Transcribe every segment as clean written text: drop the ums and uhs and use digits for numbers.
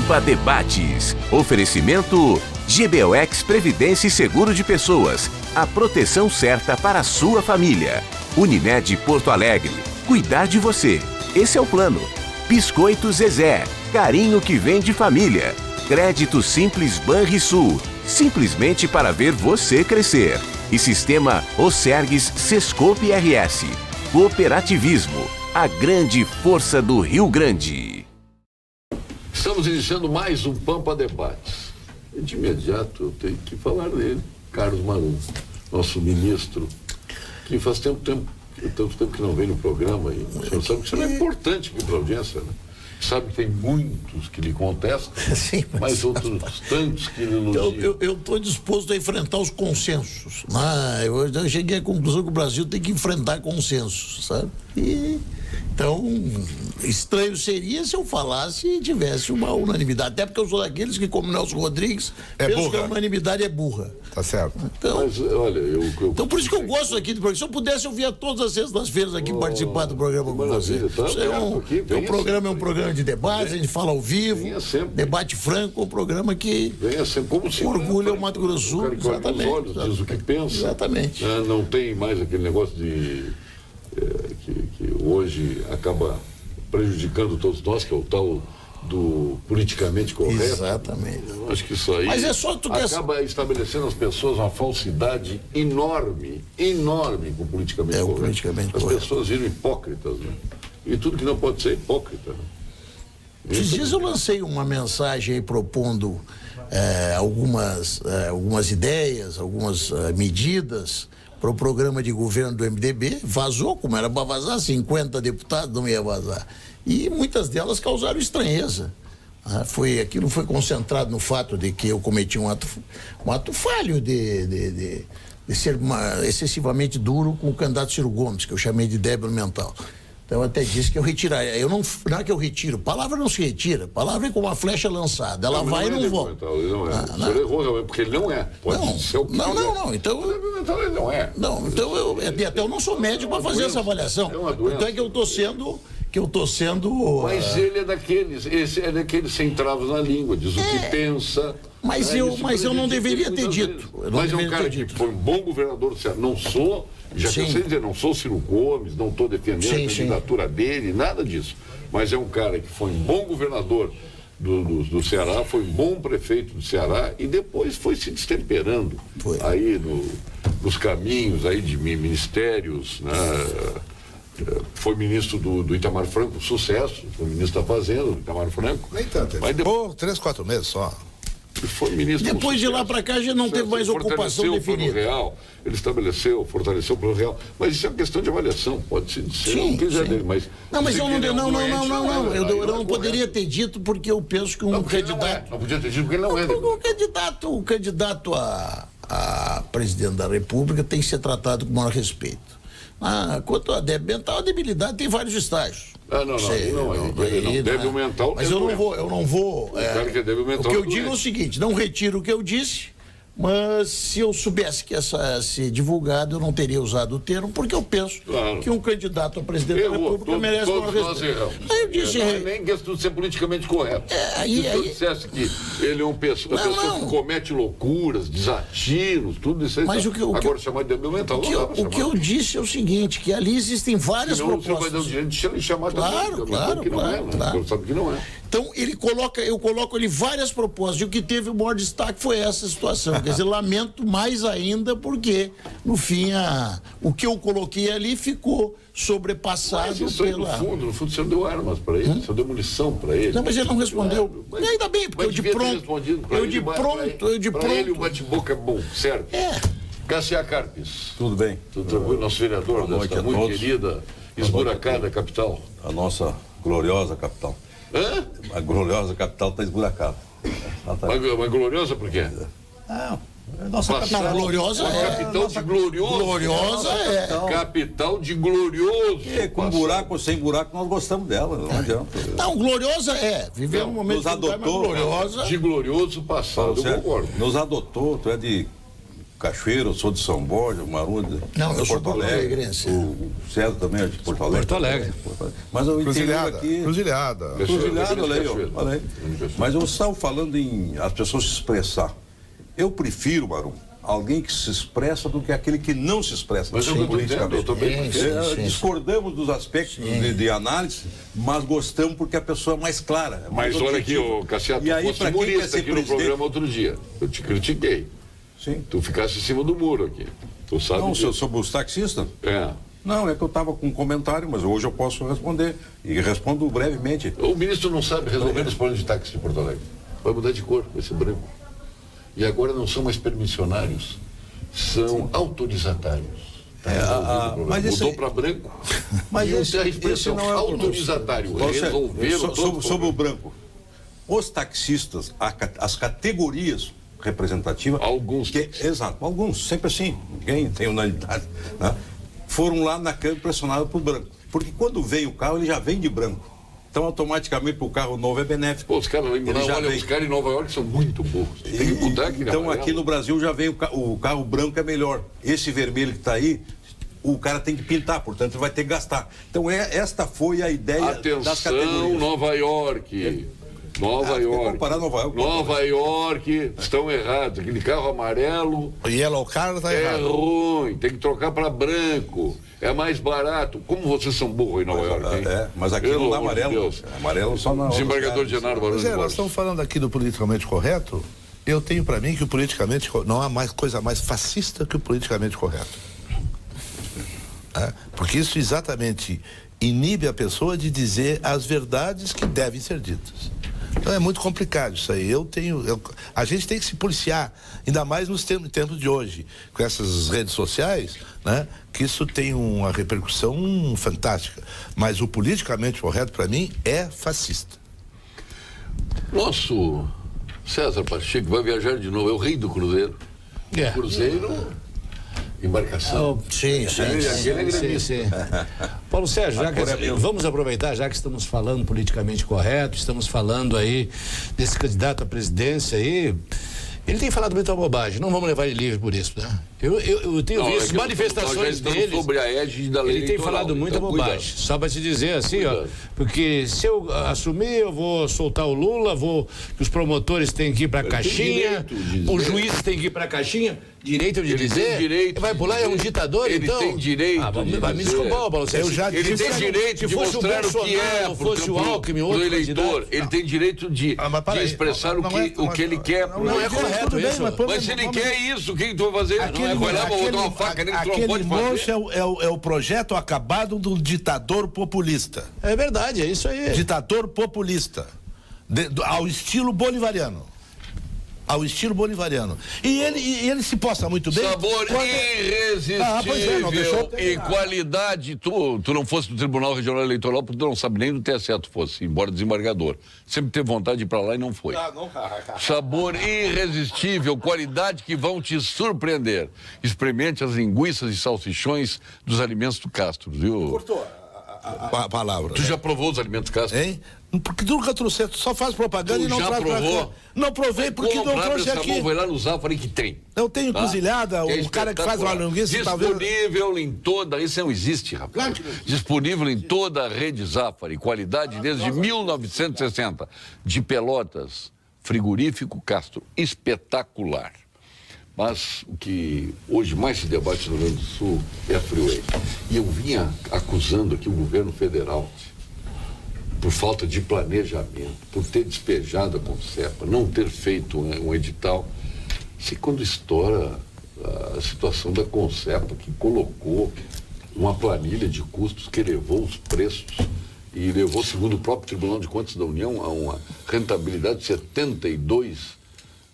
Pampa Debates. Oferecimento GBOX Previdência e Seguro de Pessoas. A proteção certa para a sua família. Unimed Porto Alegre. Cuidar de você. Esse é o plano. Biscoito Zezé. Carinho que vem de família. Crédito Simples Banrisul. Simplesmente para ver você crescer. E Sistema Osergues Sescope RS. Cooperativismo. A grande força do Rio Grande. Estamos iniciando mais um Pampa Debates. E de imediato eu tenho que falar dele, Carlos Marum, nosso ministro, que faz tanto tempo que não vem no programa, e o senhor sabe que isso é importante aqui para a audiência, né? Sabe que tem muitos que lhe contestam, sim, mas outros tantos que lhe elogiam. Eu estou disposto a enfrentar os consensos. Eu cheguei à conclusão que o Brasil tem que enfrentar consensos, sabe? Então, estranho seria se eu falasse e tivesse uma unanimidade. Até porque eu sou daqueles que, como Nelson Rodrigues, penso que a unanimidade é burra. Tá certo. Então, mas, olha, então por isso que eu gosto aqui do programa. Se eu pudesse, eu via todas as sextas-feiras aqui participar do programa com você. Tá, o programa é um programa de debate, a gente fala ao vivo, debate franco, um programa que orgulha o Mato Grosso do Sul. Exatamente. Olhos, diz o que pensa. Exatamente. Não tem mais aquele negócio de... que hoje acaba prejudicando todos nós, que é o tal do politicamente correto. Exatamente. Eu acho que isso aí acaba estabelecendo nas pessoas uma falsidade enorme com o politicamente correto. Politicamente As correto. pessoas viram hipócritas, né? E tudo que não pode ser hipócrita, né? Esses dias eu lancei uma mensagem aí propondo algumas ideias, algumas medidas para o programa de governo do MDB. Vazou, como era para vazar, 50 deputados não ia vazar. E muitas delas causaram estranheza. Aquilo foi concentrado no fato de que eu cometi um ato falho de ser excessivamente duro com o candidato Ciro Gomes, que eu chamei de débil mental. Então eu até disse que eu retiraria. Não é que eu retiro, palavra não se retira, palavra é como uma flecha lançada, ela vai e não volta. Ele não é. O senhor errou, porque ele não é. Pode ser o que não. Então ele não é. Não, então até eu não sou médico para fazer essa avaliação. Então é que eu estou sendo. Mas ele é daqueles sem travas na língua, diz o que pensa. Mas eu não deveria ter dito. Mas é um cara que foi um bom governador do Ceará. Não sou, já cansei de dizer, não sou Ciro Gomes, não estou defendendo a candidatura dele, nada disso. Mas é um cara que foi um bom governador do Ceará, foi um bom prefeito do Ceará e depois foi se destemperando aí nos caminhos aí de ministérios, né? Foi ministro do Itamar Franco, sucesso, foi ministro da Fazenda do Itamar Franco. Nem tanto, mas depois 3, 4 meses só. Foi ministro. Depois de lá para cá já não teve mais ocupação definida. Real, ele fortaleceu o Plano Real, mas isso é uma questão de avaliação, pode ser o que quiser dele, mas... Não, mas eu eu não poderia ter dito porque eu penso que um candidato... Não podia ter dito porque ele não é. O candidato a presidente da República tem que ser tratado com o maior respeito. Quanto à debilidade, tem vários estágios. Débil mental. Mas eu não vou. O que eu digo é o seguinte: não retiro o que eu disse, mas se eu soubesse que ia ser divulgado, eu não teria usado o termo, porque eu penso que um candidato a presidente da República merece uma respeito. Aí eu disse. Não é nem questão de ser politicamente correto. Se eu dissesse que ele é uma pessoa que comete loucuras, desatinos, tudo isso aí. Mas agora chamar de débil mental. O que eu disse é o seguinte: que ali existem várias propostas. Não, o senhor vai dar o direito de ele chamar claro. Sabe que não é. Então, eu coloco ali várias propostas, e o que teve o maior destaque foi essa situação. Quer dizer, lamento mais ainda porque, no fim, o que eu coloquei ali ficou sobrepassado. Mas isso aí, no fundo, o senhor deu armas para ele, o senhor deu munição para ele. Não, mas ele não respondeu. Ainda bem, porque eu de pronto. Ele o bate-boca é bom, certo? Cassia Carpes. Tudo bem? Tudo tranquilo, nosso vereador desta muito querida, esburacada capital. A nossa gloriosa capital. Hã? A gloriosa capital está esburacada. Mas gloriosa por quê? Nossa capital gloriosa capital de glorioso. Gloriosa capital de glorioso. Com buraco ou sem buraco, nós gostamos dela, não adianta. Não, gloriosa viveu um momento nos adotou, gloriosa. De glorioso passado, eu concordo. Nos adotou, tu é de Cachoeira, eu sou de São Borja, o Maru de Porto Alegre. O César também é de Porto Alegre. Porto Alegre. Mas eu entendo aqui... Cruzilhada, olha aí. Mas eu estava falando em as pessoas se expressar. Eu prefiro, Maru, alguém que se expressa do que aquele que não se expressa. Mas eu também discordamos dos aspectos de análise, mas gostamos porque a pessoa é mais clara. Mas olha aqui, Cassiano, tu fosse humorista aqui no programa outro dia. Eu te critiquei. Sim. Tu ficasse em cima do muro aqui. Tu sabe não, disso. sobre os taxistas? É. Não, é que eu estava com um comentário, mas hoje eu posso responder. E respondo brevemente. O ministro não sabe resolver os problemas de táxi de Porto Alegre. Vai mudar de cor, vai ser branco. E agora não são mais permissionários, são autorizatários. Mas mudou para branco. Mas esse é a expressão não é autorizatário. Resolveram sobre o branco. Os taxistas, as categorias representativas. Alguns. Exato, alguns, sempre assim. Ninguém tem unanimidade. Né? Foram lá na Câmara pressionados por branco. Porque quando vem o carro, ele já vem de branco. Então, automaticamente, para o carro novo é benéfico. Pô, os caras os caras em Nova York são muito burros. Tem que mudar aqui. Então, aqui no Brasil já vem o carro branco é melhor. Esse vermelho que está aí, o cara tem que pintar, portanto, ele vai ter que gastar. Então, esta foi a ideia das categorias. Nova York. Nova York, estão errados. Aquele carro amarelo. O yellow car tá errado. É ruim, tem que trocar para branco. É mais barato. Como vocês são burros em Nova York, hein? Mas aqui não dá amarelo. Amarelo só na. Desembargador Genaro Barão de Borges. Nós estamos falando aqui do politicamente correto. Eu tenho para mim que o politicamente não há mais coisa mais fascista que o politicamente correto. Porque isso exatamente inibe a pessoa de dizer as verdades que devem ser ditas. Então é muito complicado isso aí. A gente tem que se policiar, ainda mais nos tempos de hoje, com essas redes sociais, né? Que isso tem uma repercussão fantástica. Mas o politicamente correto, para mim, é fascista. Nosso César Pacheco vai viajar de novo, é o rei do Cruzeiro. Cruzeiro, embarcação. Sim. Paulo Sérgio, vamos aproveitar, já que estamos falando politicamente correto, estamos falando aí desse candidato à presidência aí. Ele tem falado muita bobagem, não vamos levar ele livre por isso, né? Eu tenho visto manifestações dele. Sobre a égide da lei ele tem falado muita bobagem. Só para te dizer assim, porque se eu assumir, eu vou soltar o Lula, que os promotores têm que ir para a caixinha, o juiz tem que ir para a caixinha. Direito de dizer? Direito vai pular, é um ditador, então? Ele tem direito. Vai me desculpar, Paulo Sérgio. Ele tem direito de mostrar o que é pro eleitor. Ele tem direito de expressar o que ele quer. Não é correto isso. Mas se ele quer isso, o que tu vai fazer? Vai lá, vou botar uma faca nele, aquele moço é o projeto acabado do ditador populista. É verdade, é isso aí. Ditador populista. Ao estilo bolivariano. E ele se posta muito bem. Sabor irresistível e qualidade. Tu não fosse do Tribunal Regional Eleitoral porque tu não sabe nem do TSE tu fosse, embora desembargador. Sempre teve vontade de ir pra lá e não foi. Sabor irresistível, qualidade que vão te surpreender. Experimente as linguiças e salsichões dos alimentos do Castro, viu? Cortou a palavra. Tu já provou os alimentos Castro? Hein? Porque tu nunca trouxe, tu só faz propaganda e não traz pra cá. Não provei porque não trouxe aqui. Foi lá no Zafari que tem. Eu tenho cruzilhada, o cara que faz uma linguiça... Disponível em toda... Isso não existe, rapaz. Disponível em toda a rede Zafari. Qualidade desde 1960. De Pelotas, frigorífico Castro. Espetacular. Mas o que hoje mais se debate no Rio Grande do Sul é a Freeway. E eu vinha acusando aqui o governo federal por falta de planejamento, por ter despejado a Concepa, não ter feito um edital. Se quando estoura a situação da Concepa, que colocou uma planilha de custos que elevou os preços e levou, segundo o próprio Tribunal de Contas da União, a uma rentabilidade de 72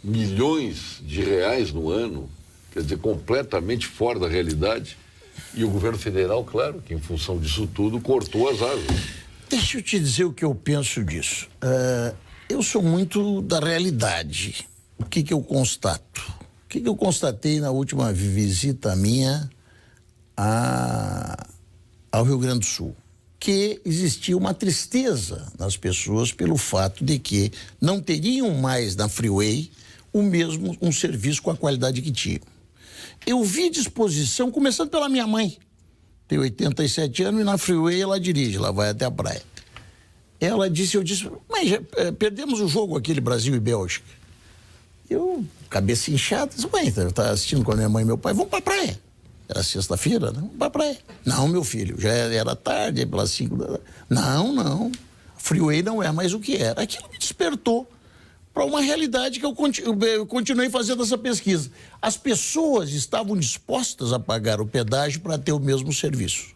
milhões de reais no ano, quer dizer, completamente fora da realidade. E o governo federal, claro, que em função disso tudo, cortou as árvores. Deixa eu te dizer o que eu penso disso. Eu sou muito da realidade. O que eu constato? O que eu constatei na última visita minha ao Rio Grande do Sul? Que existia uma tristeza nas pessoas pelo fato de que não teriam mais na Freeway um serviço com a qualidade que tinham. eu vi disposição, começando pela minha mãe, tem 87 anos, e na Freeway ela dirige, ela vai até a praia. Eu disse, mas perdemos o jogo aquele Brasil e Bélgica. Eu, cabeça inchada, disse, mãe, tá assistindo com a minha mãe e meu pai, vamos pra praia. Era sexta-feira, né? Vamos pra praia. Não, meu filho, já era tarde, pelas 5 da tarde. Não, a Freeway não é mais o que era. Aquilo me despertou para uma realidade que eu continuei fazendo essa pesquisa. As pessoas estavam dispostas a pagar o pedágio para ter o mesmo serviço.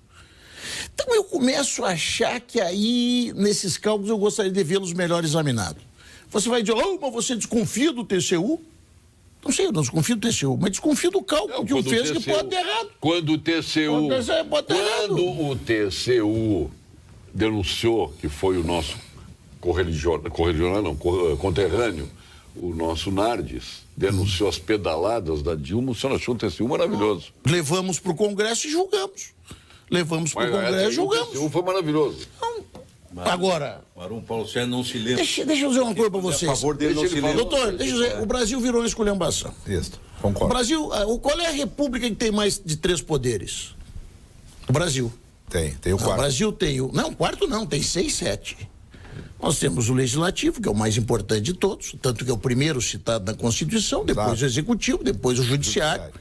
Então eu começo a achar que aí, nesses cálculos, eu gostaria de vê-los melhor examinados. Você vai dizer, mas você desconfia do TCU? Não sei, eu não desconfio do TCU, mas desconfio do cálculo que fez, que pode ter errado. Quando o TCU denunciou que foi o nosso conterrâneo, o nosso Nardes, denunciou as pedaladas da Dilma, o senhor achou um TCU maravilhoso. Levamos para o Congresso e julgamos. O TCU foi maravilhoso. Agora... Marum Paulo Sérgio não se lembra. Deixa eu dizer uma coisa para vocês. A favor dele não se lembra. Doutor, deixa eu dizer, o Brasil virou uma esculhambação. Isso, concordo. O Brasil, qual é a república que tem mais de 3 poderes? O Brasil. Tem o quarto. O Brasil tem o... Não, quarto não, tem 6, 7. Nós temos o Legislativo, que é o mais importante de todos, tanto que é o primeiro citado na Constituição, depois o Executivo, depois o Judiciário.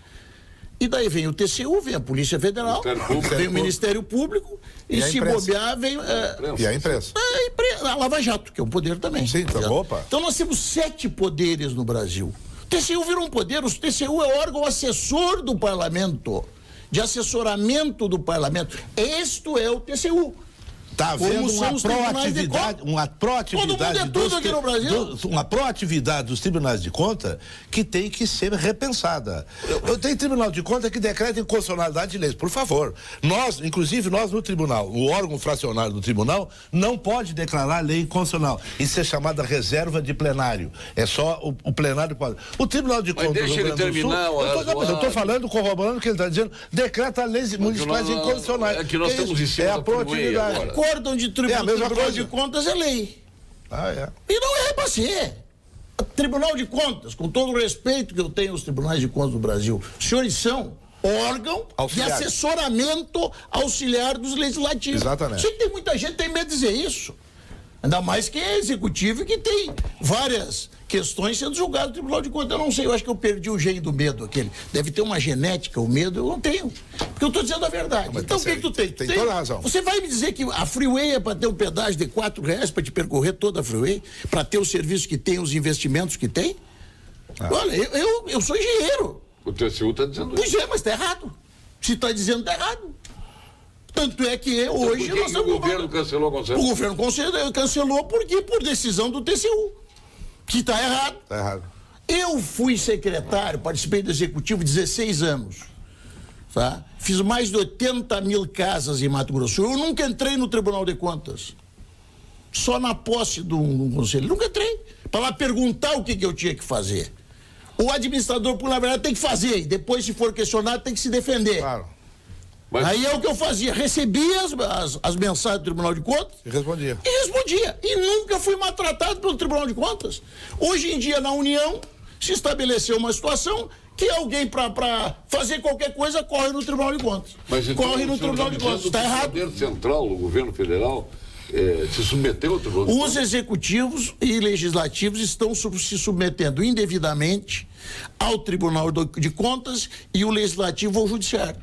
E daí vem o TCU, vem a Polícia Federal, vem o Ministério Público e se bobear vem... E a imprensa. A Lava Jato, que é um poder também. Sim, tá, opa. Então nós temos 7 poderes no Brasil. O TCU virou um poder, o TCU é órgão assessor do parlamento, de assessoramento do parlamento. Este é o TCU. Está havendo uma proatividade dos tribunais de conta que tem que ser repensada. Tem tribunal de conta que decreta inconstitucionalidade de leis, por favor. Inclusive nós no tribunal, o órgão fracionário do tribunal não pode declarar lei inconstitucional. Isso é chamada reserva de plenário. É só o plenário pode. O tribunal de contas deixa ele terminar. Eu estou falando, corroborando o que ele está dizendo, decreta leis municipais inconstitucionais. É que nós estamos em cima a proatividade. Acórdão de Tribunal de Contas é lei. E não é para ser. Tribunal de Contas, com todo o respeito que eu tenho aos tribunais de contas do Brasil, os senhores são órgão de assessoramento auxiliar dos legislativos. Exatamente. Sei que tem muita gente que tem medo de dizer isso. Ainda mais que é executivo e que tem várias questões sendo julgadas no Tribunal de Contas. Eu não sei, eu acho que eu perdi o gene do medo aquele. Deve ter uma genética, o medo, eu não tenho. Porque eu estou dizendo a verdade. Então o que tu tem? Tem toda a razão. Você vai me dizer que a Freeway é para ter um pedágio de R$4 para te percorrer toda a Freeway? Para ter o serviço que tem, os investimentos que tem? Olha, eu sou engenheiro. O TCU está dizendo isso. Pois é, mas está errado. Se está dizendo, está errado. Tanto é que hoje nós estamos... O governo cancelou a concessão? O governo cancelou porque por decisão do TCU. Que está errado. Está errado. Eu fui secretário, participei do executivo 16 anos. Tá? Fiz mais de 80 mil casas em Mato Grosso. Eu nunca entrei no Tribunal de Contas. Só na posse de um conselho. Nunca entrei. Para lá perguntar o que eu tinha que fazer. O administrador, na verdade, tem que fazer. E depois, se for questionado, tem que se defender. Claro. Aí é o que eu fazia, recebia as mensagens do Tribunal de Contas e respondia. E nunca fui maltratado pelo Tribunal de Contas. Hoje em dia, na União, se estabeleceu uma situação que alguém, para fazer qualquer coisa, corre no Tribunal de Contas. Mas então, corre no Tribunal de Contas. Está errado. O poder central, o governo federal, se submeteu ao Tribunal de Contas? Os executivos e legislativos estão se submetendo indevidamente ao Tribunal de Contas e o Legislativo ao Judiciário.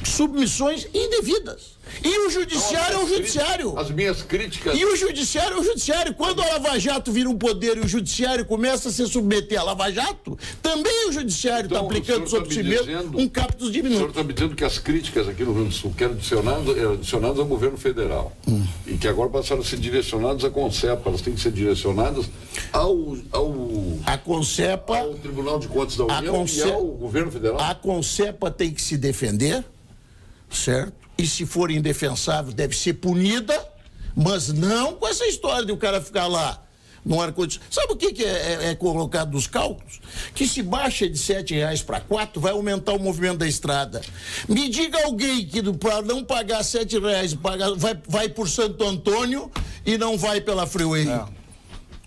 Submissões indevidas. E o Judiciário é o Judiciário. As minhas críticas... E o Judiciário é o Judiciário. Quando a Lava Jato vira um poder e o Judiciário começa a se submeter à Lava Jato, também o Judiciário está aplicando sobre si mesmo um captus diminuto. O senhor está me dizendo que as críticas aqui no Rio Grande do Sul que eram adicionadas ao governo federal e que agora passaram a ser direcionadas à Concepa, elas têm que ser direcionadas ao Tribunal de Contas da União e ao governo federal? A Concepa tem que se defender, certo? E se for indefensável deve ser punida, mas não com essa história de o cara ficar lá no ar-condicionado. Sabe o que é colocado nos cálculos? Que se baixa de R$7 para 4, vai aumentar o movimento da estrada. Me diga alguém que para não pagar R$7 vai por Santo Antônio e não vai pela Freeway.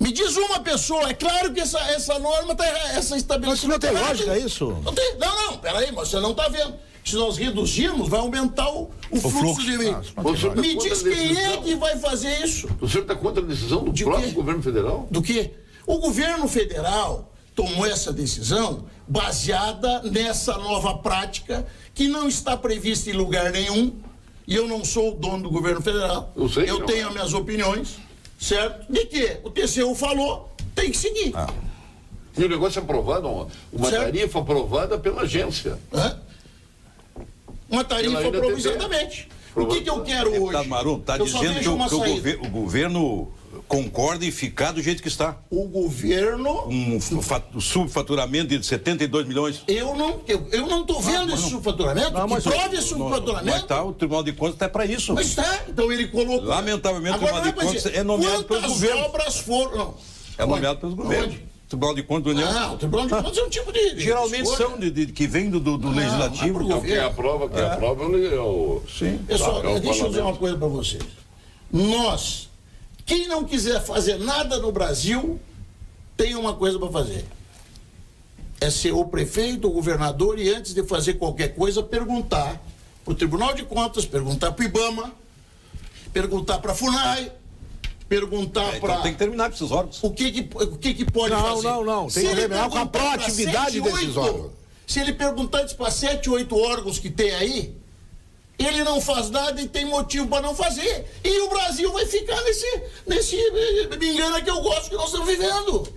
Me diz uma pessoa, é claro que essa norma está essa estabelecimento. Mas não tem lógica isso? Não, peraí, mas você não está vendo. Se nós reduzirmos, vai aumentar o fluxo de veículos. Me diz quem é que vai fazer isso. O senhor está contra a decisão do próprio governo federal? Do quê? O governo federal tomou essa decisão baseada nessa nova prática que não está prevista em lugar nenhum. E eu não sou o dono do governo federal. Eu tenho as minhas opiniões, certo? De que o TCU falou, tem que seguir. E o negócio é aprovado, uma tarifa aprovada pela agência. Uma tarifa aprovada, exatamente. O que eu quero hoje? Deputado Marum, está dizendo que o governo concorda em ficar do jeito que está. O governo... Um subfaturamento de 72 milhões. Eu não estou vendo esse subfaturamento. Prove esse subfaturamento. Mas o Tribunal de Contas está para isso. Mas está. Então ele colocou... Lamentavelmente, o Tribunal de Contas é nomeado pelo governo. Quantas obras foram... Não. É nomeado pelos governos. Tribunal de Contas do União. O Tribunal de Contas é um tipo de geralmente são que vem do Legislativo. Quem aprova é o... Sim. Pessoal, deixa eu dizer uma coisa para vocês. Quem não quiser fazer nada no Brasil, tem uma coisa para fazer. É ser o prefeito, o governador, e antes de fazer qualquer coisa, perguntar para o Tribunal de Contas, perguntar para o IBAMA, perguntar para a FUNAI, perguntar para... Então tem que terminar com esses órgãos. O que pode fazer? Não. Tem que terminar com a proatividade desses órgãos. Se ele perguntar para 7, 8 órgãos que tem aí, ele não faz nada e tem motivo para não fazer. E o Brasil vai ficar nesse me engana que eu gosto que nós estamos vivendo.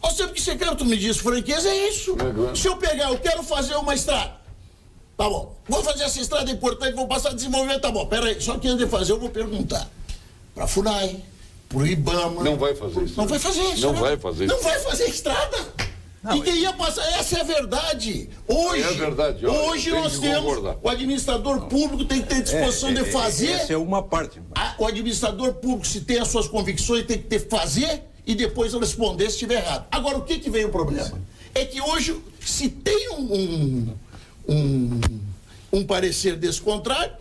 Nós temos que ser claro, tu me diz, franqueza é isso. Se eu pegar, eu quero fazer uma estrada. Tá bom. Vou fazer essa estrada importante, vou passar a desenvolver, tá bom. Pera aí, só que antes de fazer eu vou perguntar para a FUNAI, para o IBAMA. Não vai fazer isso. Não vai fazer isso. Não vai fazer isso. Não vai fazer estrada. E quem ia passar, essa é a verdade. Hoje nós temos, o administrador público tem que ter disposição de fazer. Essa é uma parte. O administrador público, se tem as suas convicções, tem que ter fazer e depois responder se estiver errado. Agora, o que vem o problema? É que hoje, se tem um parecer desse contrário,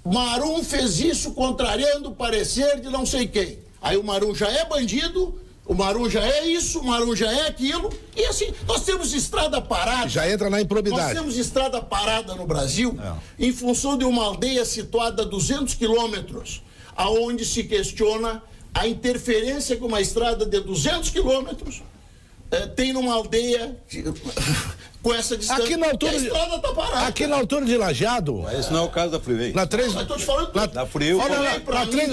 Marum fez isso contrariando o parecer de não sei quem. Aí o Marum já é bandido, o Marum já é isso, o Marum já é aquilo, e assim, nós temos estrada parada. Já entra na improbidade. Nós temos estrada parada no Brasil, em função de uma aldeia situada a 200 quilômetros, aonde se questiona a interferência que uma estrada de 200 quilômetros tem numa aldeia com essa distância. Aqui na altura, a estrada está parada. Aqui na altura de Lajeado. Esse não é o caso da Freeway. Na 3... Estou te falando da Freeway. Olha lá,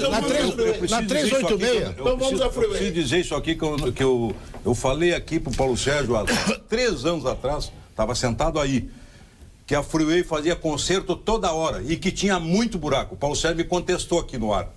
na 386. Então vamos à Freeway. Eu preciso dizer isso aqui que eu falei aqui pro Paulo Sérgio há 3 anos atrás, estava sentado aí, que a Freeway fazia conserto toda hora e que tinha muito buraco. O Paulo Sérgio me contestou aqui no ar.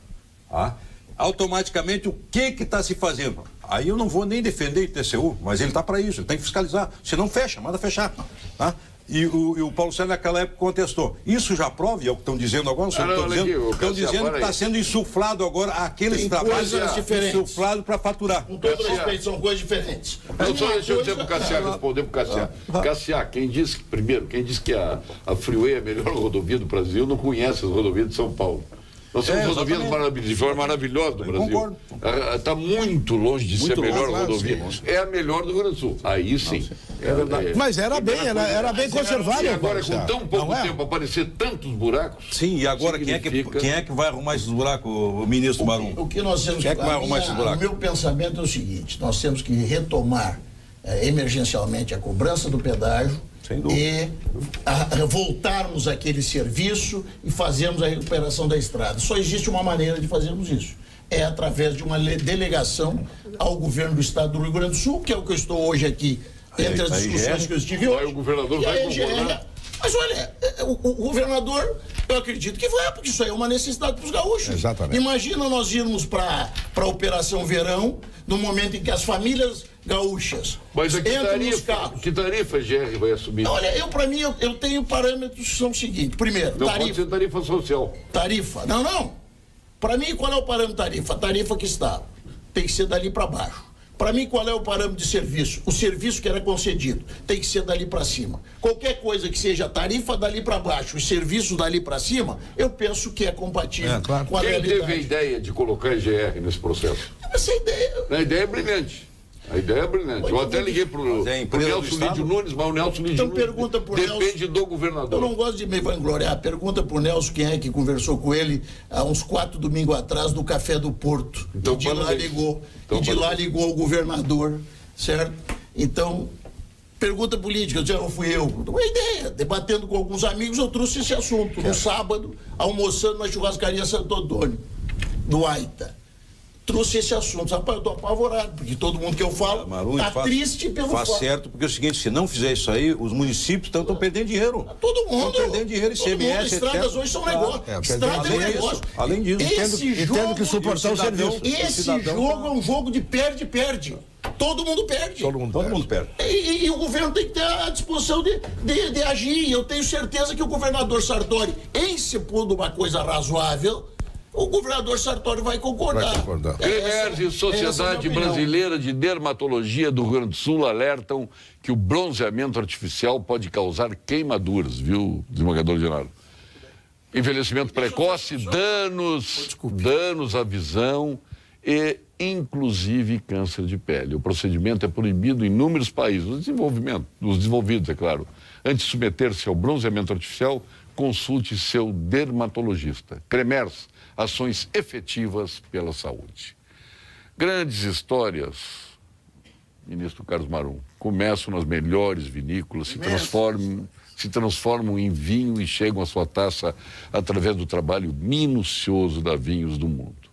Automaticamente, o que está se fazendo? Aí eu não vou nem defender o TCU, mas ele está para isso, ele tem que fiscalizar. Se não fecha, manda fechar. Tá? E o Paulo Sérgio naquela época contestou. Isso já prova, é o que estão dizendo agora, estão dizendo que está sendo insuflado agora aqueles trabalhos insuflados para faturar. Com todo respeito, são coisas diferentes. Só deixa eu dizer para o Cassiá, responder para o Cassiá. Cassiá, quem disse que a Freeway é a melhor rodovia do Brasil, não conhece as rodovias de São Paulo. Nós temos rodovias maravilhosas do Brasil. Concordo. Está muito longe de ser a melhor rodovia. É a melhor do Rio Grande do Sul. Aí sim. É verdade. Mas era bem conservada. E agora, com tão pouco tempo, aparecer tantos buracos. Sim, e agora quem é que vai arrumar esses buracos, o ministro Marum? O que nós temos que vai arrumar esses buracos? O meu pensamento é o seguinte: nós temos que retomar emergencialmente a cobrança do pedágio. E voltarmos àquele serviço e fazermos a recuperação da estrada. Só existe uma maneira de fazermos isso. É através de uma delegação ao governo do estado do Rio Grande do Sul, que é o que eu estou hoje aqui, entre as discussões que eu estive hoje. Aí o governador vai concordar. Mas olha, o governador, eu acredito que vai, porque isso aí é uma necessidade para os gaúchos. Exatamente. Imagina nós irmos para a Operação Verão, no momento em que as famílias gaúchas entram nos carros. Que tarifa a GR vai assumir? Olha, para mim, eu tenho parâmetros que são o seguinte. Primeiro, não pode ser tarifa social. Tarifa. Não. Para mim, qual é o parâmetro tarifa? A tarifa que está tem que ser dali para baixo. Para mim, qual é o parâmetro de serviço? O serviço que era concedido tem que ser dali para cima. Qualquer coisa que seja tarifa dali para baixo e serviço dali para cima, eu penso que é compatível com a realidade. Quem teve a ideia de colocar a IGR nesse processo? Essa ideia... A ideia é brilhante. A ideia é brilhante. Eu até liguei para o Nelson Lídio Nunes, mas o Nelson Lídio Nunes pergunta pro depende Nelson, do governador. Eu não gosto de me vangloriar. Pergunta para o Nelson quem é que conversou com ele há uns 4 domingos atrás no Café do Porto. Então, e de lá ligou o governador, certo? Então, pergunta política, eu disse, não fui eu. Uma ideia, debatendo com alguns amigos, eu trouxe esse assunto. No sábado, almoçando na churrascaria Santo Antônio, do AITA. Trouxe esse assunto. Rapaz, eu estou apavorado, porque todo mundo que eu falo está triste pelo fato. Faz certo, porque é o seguinte, se não fizer isso aí, os municípios estão perdendo dinheiro. Todo mundo. Estão perdendo dinheiro, ICMS, estradas hoje são negócio. Estrada é um negócio. Além disso, tendo que suportar o serviço. Esse jogo é um jogo de perde-perde. Todo mundo perde. Todo mundo perde. E o governo tem que ter a disposição de agir. Eu tenho certeza que o governador Sartori, em se pondo uma coisa razoável, o governador Sartori vai concordar. Cremerge e Sociedade Brasileira de Dermatologia do Rio Grande do Sul alertam que o bronzeamento artificial pode causar queimaduras, viu, desembargador Genaro? Envelhecimento precoce, danos à visão e, inclusive, câncer de pele. O procedimento é proibido em inúmeros países, nos desenvolvidos, é claro. Antes de submeter-se ao bronzeamento artificial, consulte seu dermatologista. Cremerge, ações efetivas pela saúde. Grandes histórias, ministro Carlos Marum, começam nas melhores vinícolas, se transformam em vinho e chegam à sua taça através do trabalho minucioso da Vinhos do Mundo.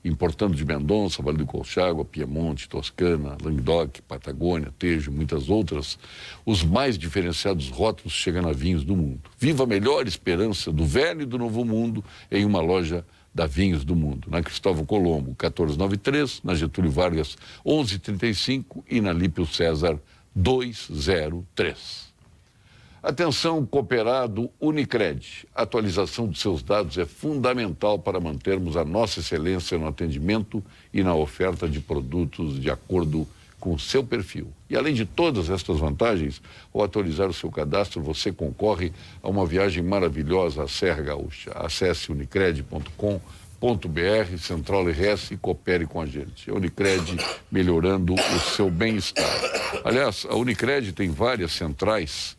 Importando de Mendonça, Vale do Colchagua, Piemonte, Toscana, Languedoc, Patagônia, Tejo e muitas outras, os mais diferenciados rótulos chegam a Vinhos do Mundo. Viva a melhor esperança do velho e do novo mundo em uma loja da Vinhos do Mundo, na Cristóvão Colombo, 1493, na Getúlio Vargas, 1135 e na Lípio César, 203. Atenção, cooperado Unicred. A atualização de seus dados é fundamental para mantermos a nossa excelência no atendimento e na oferta de produtos de acordo com o seu perfil. E além de todas estas vantagens, ao atualizar o seu cadastro, você concorre a uma viagem maravilhosa à Serra Gaúcha. Acesse unicred.com.br, Central RS e coopere com a gente. A Unicred melhorando o seu bem-estar. Aliás, a Unicred tem várias centrais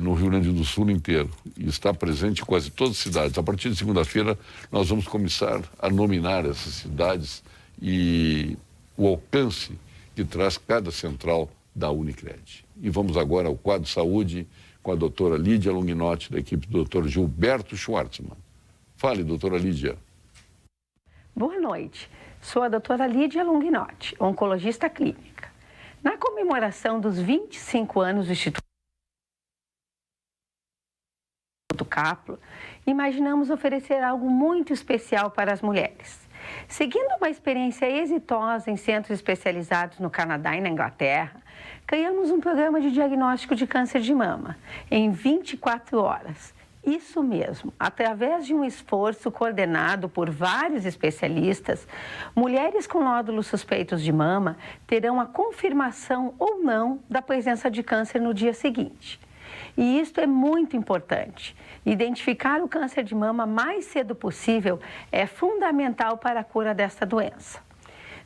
no Rio Grande do Sul inteiro e está presente em quase todas as cidades. A partir de segunda-feira nós vamos começar a nominar essas cidades e o alcance que traz cada central da Unicred. E vamos agora ao quadro Saúde com a doutora Lídia Longinotti, da equipe do doutor Gilberto Schwartzman. Fale, doutora Lídia. Boa noite. Sou a doutora Lídia Longinotti, oncologista clínica. Na comemoração dos 25 anos do Instituto Cápula, imaginamos oferecer algo muito especial para as mulheres. Seguindo uma experiência exitosa em centros especializados no Canadá e na Inglaterra, criamos um programa de diagnóstico de câncer de mama em 24 horas. Isso mesmo, através de um esforço coordenado por vários especialistas, mulheres com nódulos suspeitos de mama terão a confirmação ou não da presença de câncer no dia seguinte. E isto é muito importante. Identificar o câncer de mama mais cedo possível é fundamental para a cura desta doença.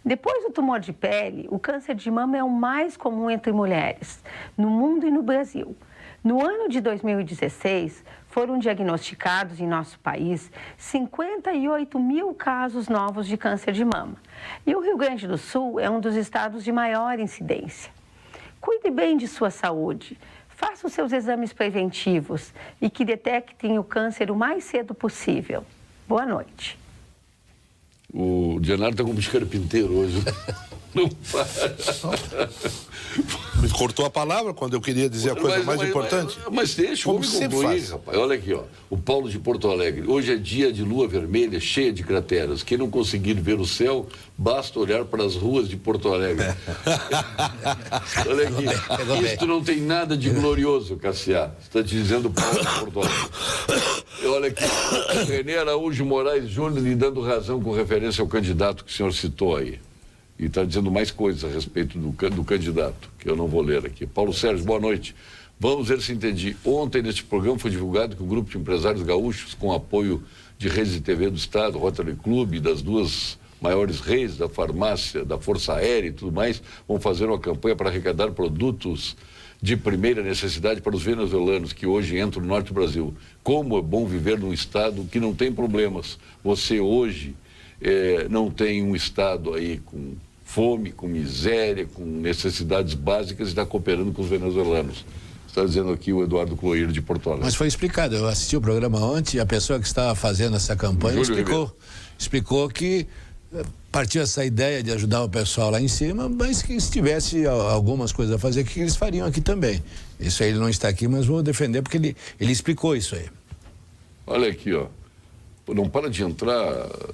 Depois do tumor de pele, o câncer de mama é o mais comum entre mulheres, no mundo e no Brasil. No ano de 2016, foram diagnosticados em nosso país 58 mil casos novos de câncer de mama. E o Rio Grande do Sul é um dos estados de maior incidência. Cuide bem de sua saúde. Faça os seus exames preventivos e que detectem o câncer o mais cedo possível. Boa noite. O Leonardo está com um bicho carpinteiro hoje. Não Me cortou a palavra quando eu queria dizer a coisa mais importante. Mas deixa o homem concluir, rapaz. Olha aqui, ó. O Paulo de Porto Alegre. Hoje é dia de lua vermelha, cheia de crateras. Quem não conseguir ver o céu, basta olhar para as ruas de Porto Alegre. Olha aqui. Isto não tem nada de glorioso, Cassiá. Está te dizendo o Paulo de Porto Alegre. E olha aqui. René Araújo Moraes Júnior lhe dando razão com referência ao candidato que o senhor citou aí. e está dizendo mais coisas a respeito do candidato, que eu não vou ler aqui. Paulo Sérgio, boa noite. Vamos ver se entendi. Ontem, neste programa, foi divulgado que o grupo de empresários gaúchos, com apoio de redes de TV do Estado, Rotary Club, das duas maiores redes, da farmácia, da Força Aérea e tudo mais, vão fazer uma campanha para arrecadar produtos de primeira necessidade para os venezuelanos que hoje entram no norte do Brasil. Como é bom viver num estado que não tem problemas. Você hoje não tem um estado aí com fome, com miséria, com necessidades básicas e está cooperando com os venezuelanos. Está dizendo aqui o Eduardo Cloíro de Porto Alegre. Mas foi explicado, eu assisti o programa ontem e a pessoa que estava fazendo essa campanha explicou que partiu essa ideia de ajudar o pessoal lá em cima, mas que se tivesse algumas coisas a fazer, que eles fariam aqui também. Isso aí ele não está aqui, mas vou defender porque ele explicou isso aí. Olha aqui, ó. Não para de entrar,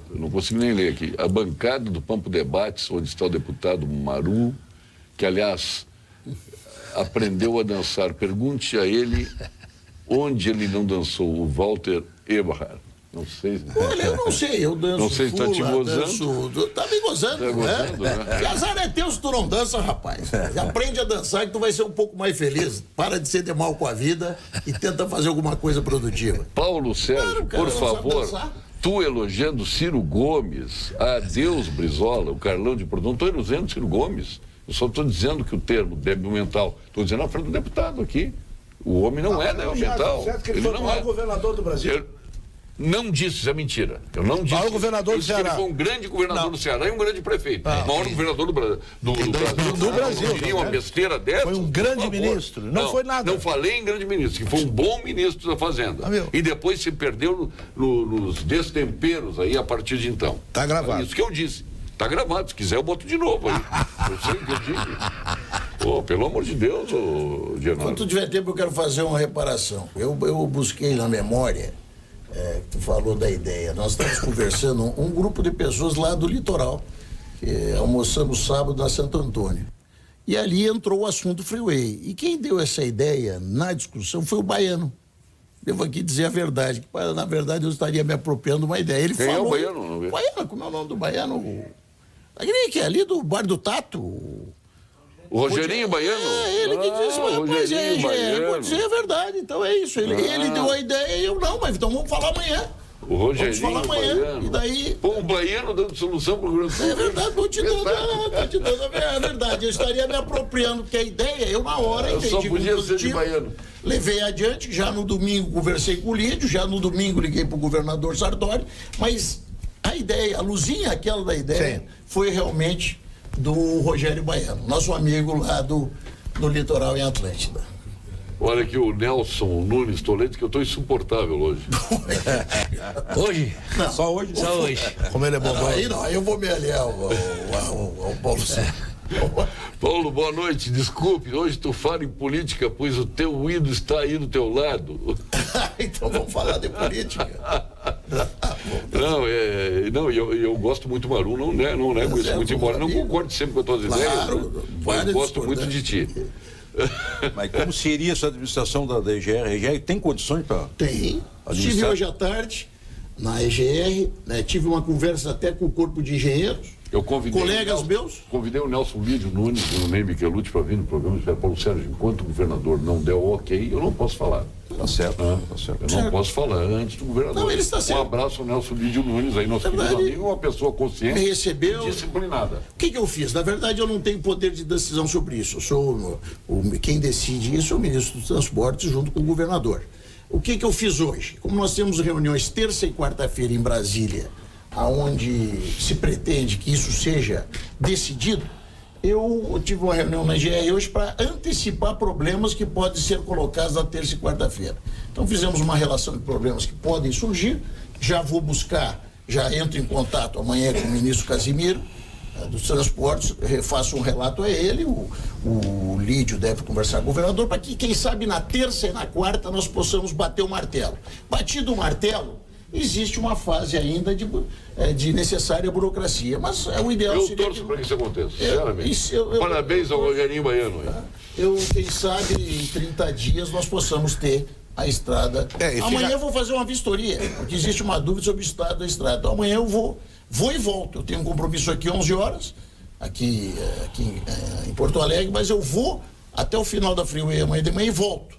eu não consigo nem ler aqui. A bancada do Pampo Debates, onde está o deputado Maru, que, aliás, aprendeu a dançar. Pergunte a ele onde ele não dançou, o Walter Eberhard. Não sei. Olha, eu não sei, eu danço. Não sei se está te gozando. Tá me gozando, tá gozando, né? Que azar é teu se tu não dança, rapaz. Aprende a dançar que tu vai ser um pouco mais feliz. Para de ser de mal com a vida e tenta fazer alguma coisa produtiva. Paulo Sérgio, por favor, tu elogiando Ciro Gomes, adeus Brizola, o Carlão de Porto. Não estou elogiando Ciro Gomes. Eu só estou dizendo que o termo débil mental, estou dizendo na frente do deputado aqui. O homem não é débil mental. Ele não é governador do Brasil. Não disse, isso é mentira. Eu não disse. O governador do Ceará. Ele foi um grande governador do Ceará e um grande prefeito. O maior governador do Brasil. Do Brasil. Eu diria uma besteira dessa. Foi um grande ministro. Não foi nada. Não falei em grande ministro, que foi um bom ministro da Fazenda. E depois se perdeu nos destemperos aí a partir de então. Tá gravado. É isso que eu disse. Tá gravado. Se quiser, eu boto de novo aí. Eu sei o que eu disse. Pô, pelo amor de Deus, Genaro. Quando tu tiver tempo, eu quero fazer uma reparação. Eu busquei na memória. Tu falou da ideia. Nós estamos conversando, um grupo de pessoas lá do litoral, que almoçamos sábado na Santo Antônio. E ali entrou o assunto freeway. E quem deu essa ideia na discussão foi o Baiano. Devo aqui dizer a verdade, que na verdade eu estaria me apropriando de uma ideia. Ele quem falou, é o Baiano? Baiano, como é o nome do Baiano? Que é ali do Bar do Tato. O Rogerinho Baiano? Ele que disse, mas vou dizer a verdade, então é isso. Ele deu a ideia e eu não, mas então vamos falar amanhã. O Rogerinho vamos falar amanhã. Baiano. E daí... Pô, o Baiano dando solução para o Rio Grande do Sul. É verdade, estou te dando a verdade. Eu estaria me apropriando, porque a ideia, eu na hora entendi. Só podia ser de Baiano. Levei adiante, já no domingo conversei com o Lídio, já no domingo liguei para o governador Sartori, mas a ideia, a luzinha aquela da ideia, foi realmente do Rogério Baiano, nosso amigo lá do litoral em Atlântida. Olha aqui o Nelson Nunes Toledo, que eu estou insuportável hoje. Hoje? Não, só hoje? Só hoje. Como ele é bom. Aí eu vou me aliar ao Paulo Sérgio. Paulo, boa noite. Desculpe, hoje tu fala em política, pois o teu ídolo está aí do teu lado. Então vamos falar de política. Não, eu gosto muito do Maru, não nego isso muito, embora não concorde sempre com as tuas ideias, mas gosto muito de ti. Mas como seria essa administração da EGR? A EGR tem condições para... Tem. Estive hoje à tarde na EGR, né, tive uma conversa até com o corpo de engenheiros. Eu convidei colegas meus. Convidei o Nelson Lídio Nunes e o Ney Michelucci para vir no programa. Paulo Sérgio, enquanto o governador não der o ok, eu não posso falar. Tá certo. Tá certo. Eu não posso falar antes do governador. Não, ele está certo. Um abraço ao Nelson Lídio Nunes, aí, nosso querido amigo, uma pessoa consciente me recebeu, e disciplinada. O que eu fiz? Na verdade, eu não tenho poder de decisão sobre isso. Eu sou quem decide isso é o ministro dos Transportes junto com o governador. O que eu fiz hoje? Como nós temos reuniões terça e quarta-feira em Brasília, aonde se pretende que isso seja decidido, eu tive uma reunião na GR hoje para antecipar problemas que podem ser colocados na terça e quarta-feira. Então fizemos uma relação de problemas que podem surgir, já vou buscar, já entro em contato amanhã com o ministro Casimiro dos Transportes, faço um relato a ele, o Lídio deve conversar com o governador, para que quem sabe na terça e na quarta nós possamos bater o martelo. Batido o martelo, existe uma fase ainda de necessária burocracia, mas o ideal eu seria... Eu torço para que isso aconteça, sinceramente. Parabéns ao Rogerinho Baiano. Quem sabe, em 30 dias nós possamos ter a estrada. Amanhã eu vou fazer uma vistoria, porque existe uma dúvida sobre o estado da estrada. Então amanhã eu vou e volto. Eu tenho um compromisso aqui 11 horas, aqui em Porto Alegre, mas eu vou até o final da Freeway amanhã de manhã e volto.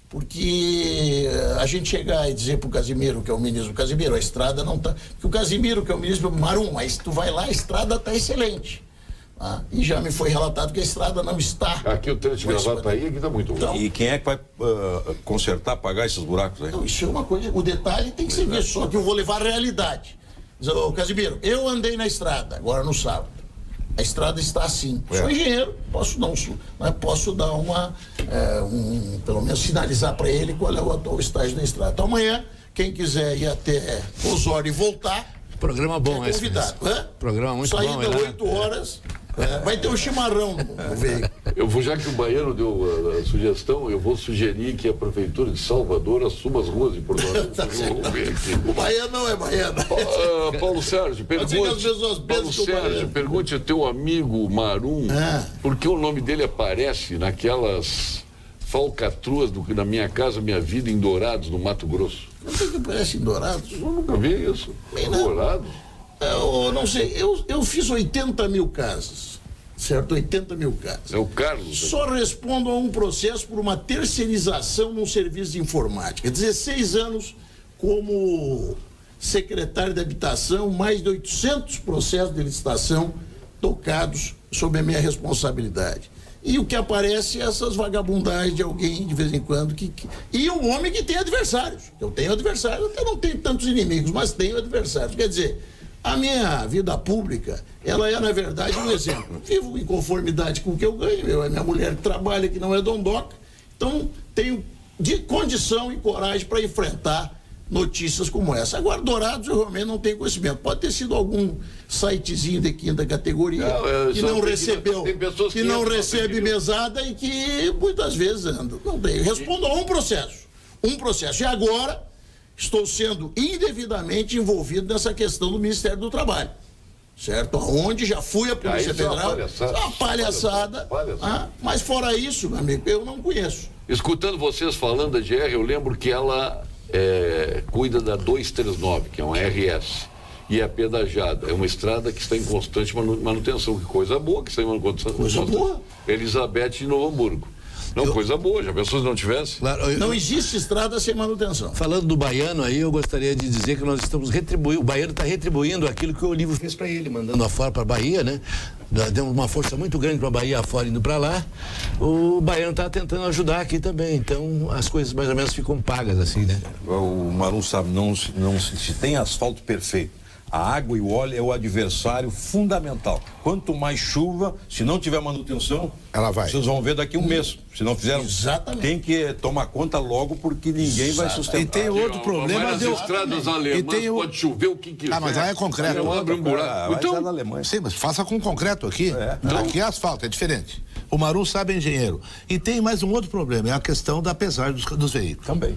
Porque a gente chegar e dizer para o Casimiro, que é o ministro Casimiro, a estrada não está... Porque o Casimiro, que é o ministro Marum, mas tu vai lá, a estrada está excelente. E já me foi relatado que a estrada não está... Aqui o trecho de Gravataí aqui está muito ruim. Então, e quem é que vai consertar, pagar esses buracos aí? Não, isso é uma coisa... O detalhe tem que ser ver, só que eu vou levar a realidade. Ô, Casimiro, eu andei na estrada, agora no sábado. A estrada está assim. Sou engenheiro, posso dar pelo menos sinalizar para ele qual é o atual estágio da estrada. Então amanhã, quem quiser ir até Osório e voltar, programa bom, é convidado. Programa muito Saída bom. Saída 8 horas. Vai ter um chimarrão no veículo. Eu vou, já que o Baiano deu a sugestão, eu vou sugerir que a Prefeitura de Salvador assuma as ruas de Porto Alegre. O Baiano não é Baiano. Paulo Sérgio, pergunte ao teu amigo Marum por que o nome dele aparece naquelas falcatruas da Minha Casa Minha Vida em Dourados, no Mato Grosso. Não sei que aparece em Dourados. Eu nunca vi isso. Dourados. Eu não sei, eu fiz 80 mil casas, certo? 80 mil casas. É o Carlos. Só respondo a um processo por uma terceirização num serviço de informática. 16 anos como secretário de habitação, mais de 800 processos de licitação tocados sob a minha responsabilidade. E o que aparece é essas vagabundagens de alguém, de vez em quando, e um homem que tem adversários. Eu tenho adversários, até não tenho tantos inimigos, mas tenho adversários. Quer dizer, a minha vida pública, ela é, na verdade, um exemplo. Vivo em conformidade com o que eu ganho. Eu é minha mulher que trabalha, que não é dondoca. Então, tenho de condição e coragem para enfrentar notícias como essa. Agora, Dourados, eu realmente não tenho conhecimento. Pode ter sido algum sitezinho de quinta categoria que não recebeu, que não recebe mesada e que muitas vezes anda. Não tem. Respondo a um processo. E agora estou sendo indevidamente envolvido nessa questão do Ministério do Trabalho. Certo? Onde já fui a Polícia Federal. Uma palhaçada. Mas fora isso, meu amigo, eu não conheço. Escutando vocês falando da GR, eu lembro que ela cuida da 239, que é uma RS, e é pedagiada. É uma estrada que está em constante manutenção. Que coisa boa que está em manutenção. Coisa boa. Elizabeth de Novo Hamburgo. Não, coisa boa, já pensou se não tivesse? Claro, não existe estrada sem manutenção. Falando do Baiano aí, eu gostaria de dizer que nós estamos retribuindo, o Baiano está retribuindo aquilo que o Olívio fez para ele, mandando afora para a Bahia, né? Deu uma força muito grande para a Bahia afora, indo para lá. O Baiano está tentando ajudar aqui também, então as coisas mais ou menos ficam pagas assim, né? O Marum sabe, se tem asfalto perfeito, a água e o óleo é o adversário fundamental. Quanto mais chuva, se não tiver manutenção, ela vai. Vocês vão ver daqui um mês. Se não fizeram, exatamente, tem que tomar conta logo, porque ninguém vai sustentar. E tem outro problema. Mas as estradas alemãs pode chover o que quiser. Mas lá é concreto. Não abre um buraco. Então, na Alemanha. Sim, mas faça com concreto aqui. Aqui é asfalto, é diferente. O Marum sabe, é engenheiro. E tem mais um outro problema, é a questão da pesagem dos veículos. Também.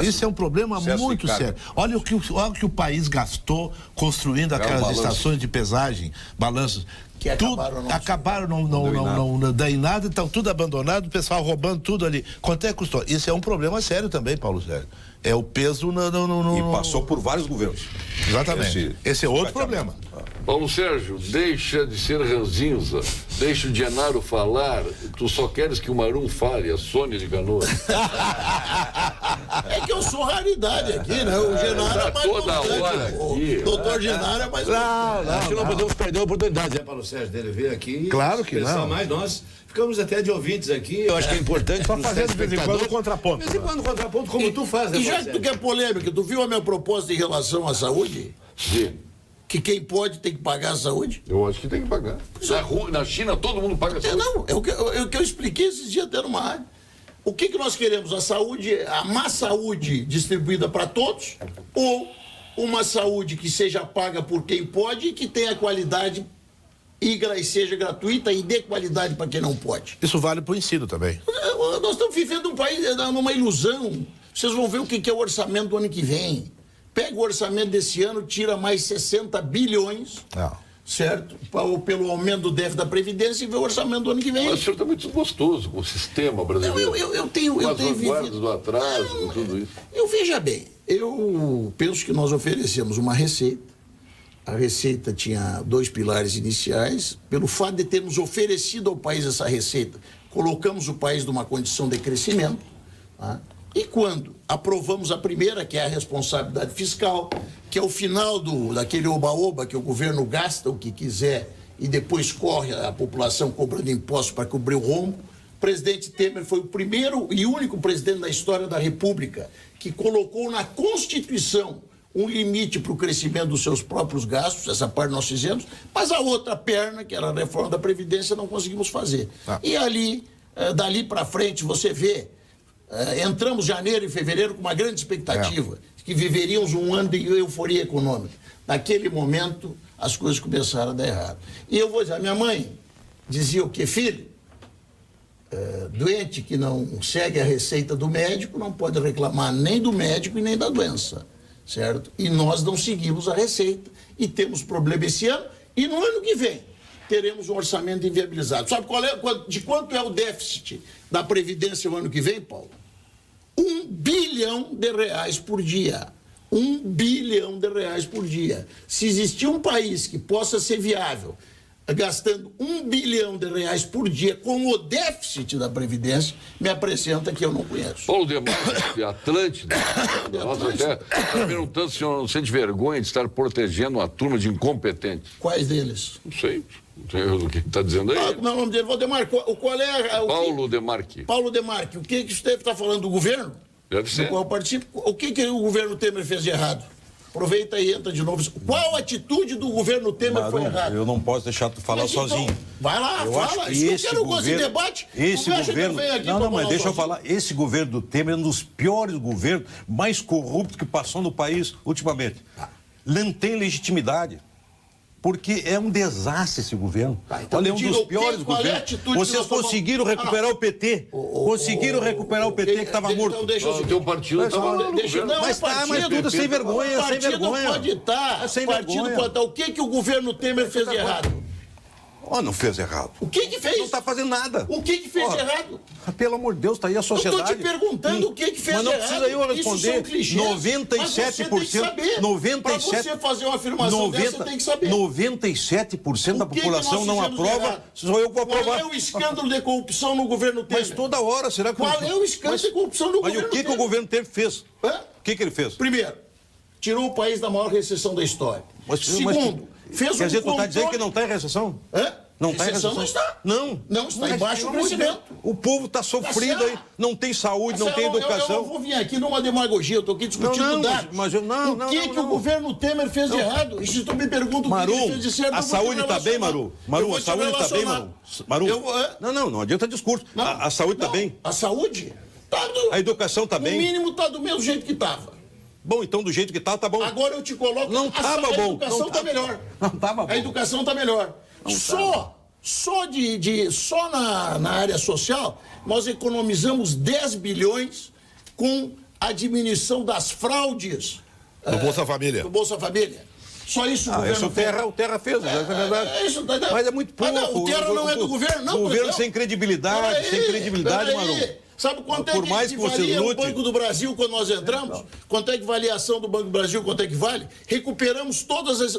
Isso é um problema muito sério. Olha o que o país gastou construindo aquelas estações de pesagem, balanços. Que acabaram não dá em nada, estão tudo abandonado, o pessoal roubando tudo ali. Quanto é que custou? Isso é um problema sério também, Paulo Sérgio. É o peso E passou por vários governos. Exatamente. Esse é outro problema. Paulo Sérgio, deixa de ser ranzinza, deixa o Genaro falar, tu só queres que o Marum fale, a Sônia de Canoas. É que eu sou raridade aqui, né? O Genaro é mais toda hora aqui. O doutor Genaro é mais Acho que não podemos perder a oportunidade, né, Paulo Sérgio, dele vir aqui. Claro que não. Mais nós ficamos até de ouvintes aqui, eu acho que é importante para fazer de vez em quando contraponto. De vez em quando contraponto, como tu faz, né? E já que tu quer polêmica, tu viu a minha proposta em relação à saúde? Sim. Que quem pode tem que pagar a saúde? Eu acho que tem que pagar. Na China todo mundo paga a saúde. Não, é o que eu expliquei esses dias até numa rádio. O que nós queremos? A saúde, a má saúde distribuída para todos, ou uma saúde que seja paga por quem pode e que tenha qualidade e seja gratuita e dê qualidade para quem não pode? Isso vale para o ensino também. Nós estamos vivendo um país numa ilusão. Vocês vão ver o que é o orçamento do ano que vem. Pega o orçamento desse ano, tira mais 60 bilhões, certo? Pelo aumento do déficit da Previdência, e vê o orçamento do ano que vem. Mas o senhor está muito desgostoso com o sistema brasileiro. Eu tenho vivido do atraso, com tudo isso. Veja bem, eu penso que nós oferecemos uma receita a Receita tinha 2 pilares iniciais. Pelo fato de termos oferecido ao país essa receita, colocamos o país numa condição de crescimento. Tá? E quando aprovamos a primeira, que é a responsabilidade fiscal, que é o final daquele oba-oba que o governo gasta o que quiser e depois corre a população cobrando impostos para cobrir o rombo, o presidente Temer foi o primeiro e único presidente da história da República que colocou na Constituição um limite para o crescimento dos seus próprios gastos, essa parte nós fizemos, mas a outra perna, que era a reforma da Previdência, não conseguimos fazer. E ali, dali para frente, você vê, entramos janeiro e fevereiro com uma grande expectativa, que viveríamos um ano de euforia econômica. Naquele momento, as coisas começaram a dar errado. E eu vou dizer, a minha mãe dizia o quê? Filho, doente que não segue a receita do médico não pode reclamar nem do médico e nem da doença. Certo? E nós não seguimos a receita e temos problema esse ano e no ano que vem teremos um orçamento inviabilizado. Sabe de quanto é o déficit da Previdência o ano que vem, Paulo? R$1 bilhão por dia. R$1 bilhão por dia. Se existir um país que possa ser viável gastando R$1 bilhão por dia com o déficit da Previdência, me apresenta que eu não conheço. Paulo Demarque, Atlântida. Nós até perguntando se o senhor não sente vergonha de estar protegendo uma turma de incompetentes. Quais deles? Não sei. Não sei o que está dizendo aí. Como é o nome dele? Demarque. Qual é? Paulo Demarque. Paulo Demarque. O que você está falando do governo? Deve ser. Do qual eu participo? O que o governo Temer fez de errado? Aproveita e entra de novo. Qual atitude do governo Temer foi errada? Eu não posso deixar tu falar sozinho. Então, vai lá, fala. Esse eu quero governo, de debate. Esse governo. Não, mas deixa eu falar. Esse governo do Temer é um dos piores governos, mais corruptos que passou no país ultimamente. Não tem legitimidade. Porque é um desastre esse governo. Então olha, é um dos piores governos. Vocês conseguiram recuperar o PT. Conseguiram recuperar o PT que estava morto. Então deixa eu... O teu partido estava no governo. Mas tudo sem vergonha, sem vergonha. Pode estar. Sem partido vergonha. pode estar. O que o governo Temer fez de errado? Não fez errado. O que fez? Não está fazendo nada. O que fez de errado? Pelo amor de Deus, está aí a sociedade. Eu estou te perguntando o que fez de errado. Mas não precisa eu responder. 97%. 97%. Para você fazer uma afirmação dessa, você tem que saber. 97% da população não aprova. Sou eu que vou aprovar. Qual é o escândalo de corrupção no governo Temer? Mas toda hora, será que... Qual é o escândalo de corrupção no governo Temer? Mas o que o governo Temer fez? O que ele fez? Primeiro, tirou o país da maior recessão da história. Segundo, fez quer dizer, tu está dizendo que não está em recessão? Não está em recessão? Não está. Não está em baixo crescimento. O povo está sofrido aí, não tem saúde, não tem educação. Eu não vou vir aqui numa demagogia, eu estou aqui discutindo dados. O que o governo Temer fez de errado? E se tu me pergunta o que ele fez de certo, a saúde está bem, Maru? Maru, a saúde está bem, Maru? Não adianta discurso. A saúde está bem. A saúde? A educação está bem. No mínimo está do mesmo jeito que estava. Bom, então do jeito que tá bom. Agora eu te coloco... Não estava bom. A educação está melhor. Não estava bom. A educação está melhor. Só na área social, nós economizamos 10 bilhões com a diminuição das fraudes. Do Bolsa Família. Do Bolsa Família. Só isso o governo fez. O Terra fez, é verdade. Mas é muito pouco. O Terra não é do governo, não. Governo sem credibilidade, Maru. Sabe quanto é que valia o Banco do Brasil quando nós entramos? Quanto é que valia a ação do Banco do Brasil? Quanto é que vale? Recuperamos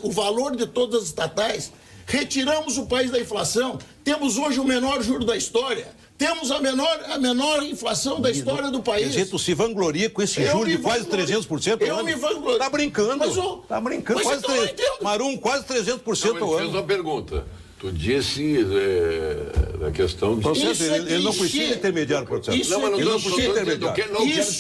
o valor de todas as estatais. Retiramos o país da inflação. Temos hoje o menor juro da história. Temos a menor inflação da história do país. Quer dizer, tu se vangloria com esse juro de quase 300%? Eu me vanglorio. Tá brincando. Tá brincando. Mas quase então eu entendo. Marum, quase 300% ao ano. Fez uma pergunta. Tu disse da questão de... Ele não precisa intermediar o processo. Isso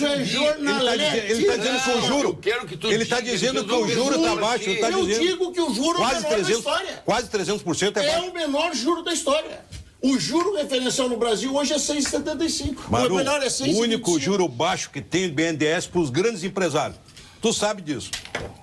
é jornalete. Ele está dizendo que o juro... Ele está dizendo que o juro está baixo. Eu digo que o juro é o menor da história. Quase 300% é baixo. É o menor juro da história. O juro referencial no Brasil hoje é 6,75. Maru, o menor é 6,25. O único juro baixo que tem BNDES para os grandes empresários. Tu sabe disso.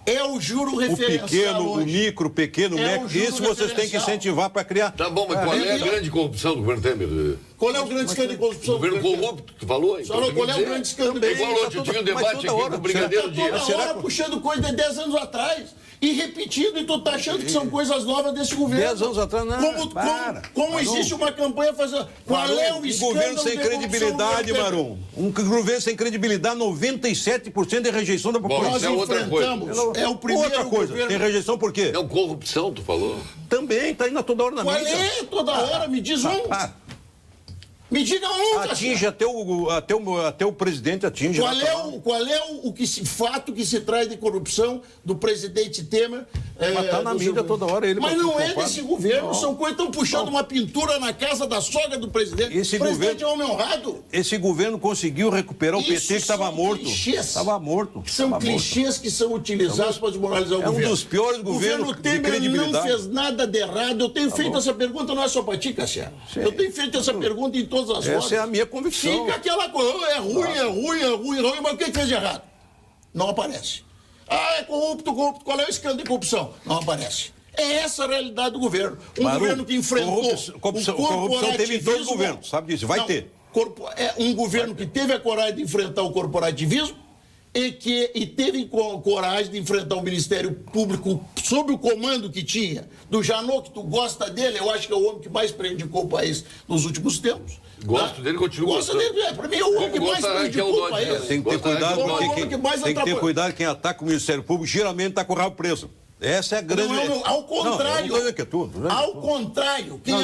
É o juro referencial. O pequeno, hoje. O micro, pequeno, médio. Isso vocês têm que incentivar para criar. Tá bom, mas qual é a grande corrupção do governo Temer? Qual é o grande escândalo de corrupção? Governo corrupto, tu falou? Então, Qual é o grande escândalo? Ele falou, tinha um debate aqui com o Brigadeiro Dias. Toda hora puxando coisa de 10 anos atrás. E repetindo, e tu tá achando que são coisas novas desse governo. 10 anos atrás, não. Como existe uma campanha fazendo... Qual é o escândalo? Um governo sem credibilidade, Marum. Um governo sem credibilidade, 97% de rejeição da população. Nós enfrentamos. É o primeiro outra coisa, governo... tem rejeição por quê? Não, corrupção, tu falou. Também, tá indo toda hora na mídia. Qual é toda hora? Me diz um. Me diga um. Atinge até o presidente atinge. Qual é o fato que se traz de corrupção do presidente Temer? Mas tá na mídia toda hora ele. Mas não é desse governo, são coisas que estão puxando uma pintura na casa da sogra do presidente. Esse o presidente é homem honrado. Esse governo conseguiu recuperar o PT que estava morto. Estava morto. São clichês que são utilizados para desmoralizar o governo. É um dos piores governos de credibilidade. O governo Temer não fez nada de errado. Eu tenho feito essa pergunta, não é só para ti, Cassiano. Eu tenho feito essa pergunta em todas as rodas. Essa é a minha convicção. Fica aquela coisa, é ruim, mas o que fez de errado? Não aparece. É corrupto, qual é o escândalo de corrupção? Não aparece. É essa a realidade do governo. Governo que enfrentou corrupção teve em todos os governos, sabe disso? Vai ter. É um governo que teve a coragem de enfrentar o corporativismo e teve coragem de enfrentar o Ministério Público sob o comando que tinha do Janot, que tu gosta dele, eu acho que é o homem que mais prejudicou o país nos últimos tempos. Gosto dele, continua gostando. Para mim é o homem que mais prejudicou o país. Tem que ter cuidado, tem que ter cuidado quem ataca o Ministério Público, geralmente está com o rabo preso. Essa é a grande... Ao contrário. Ao contrário. Quem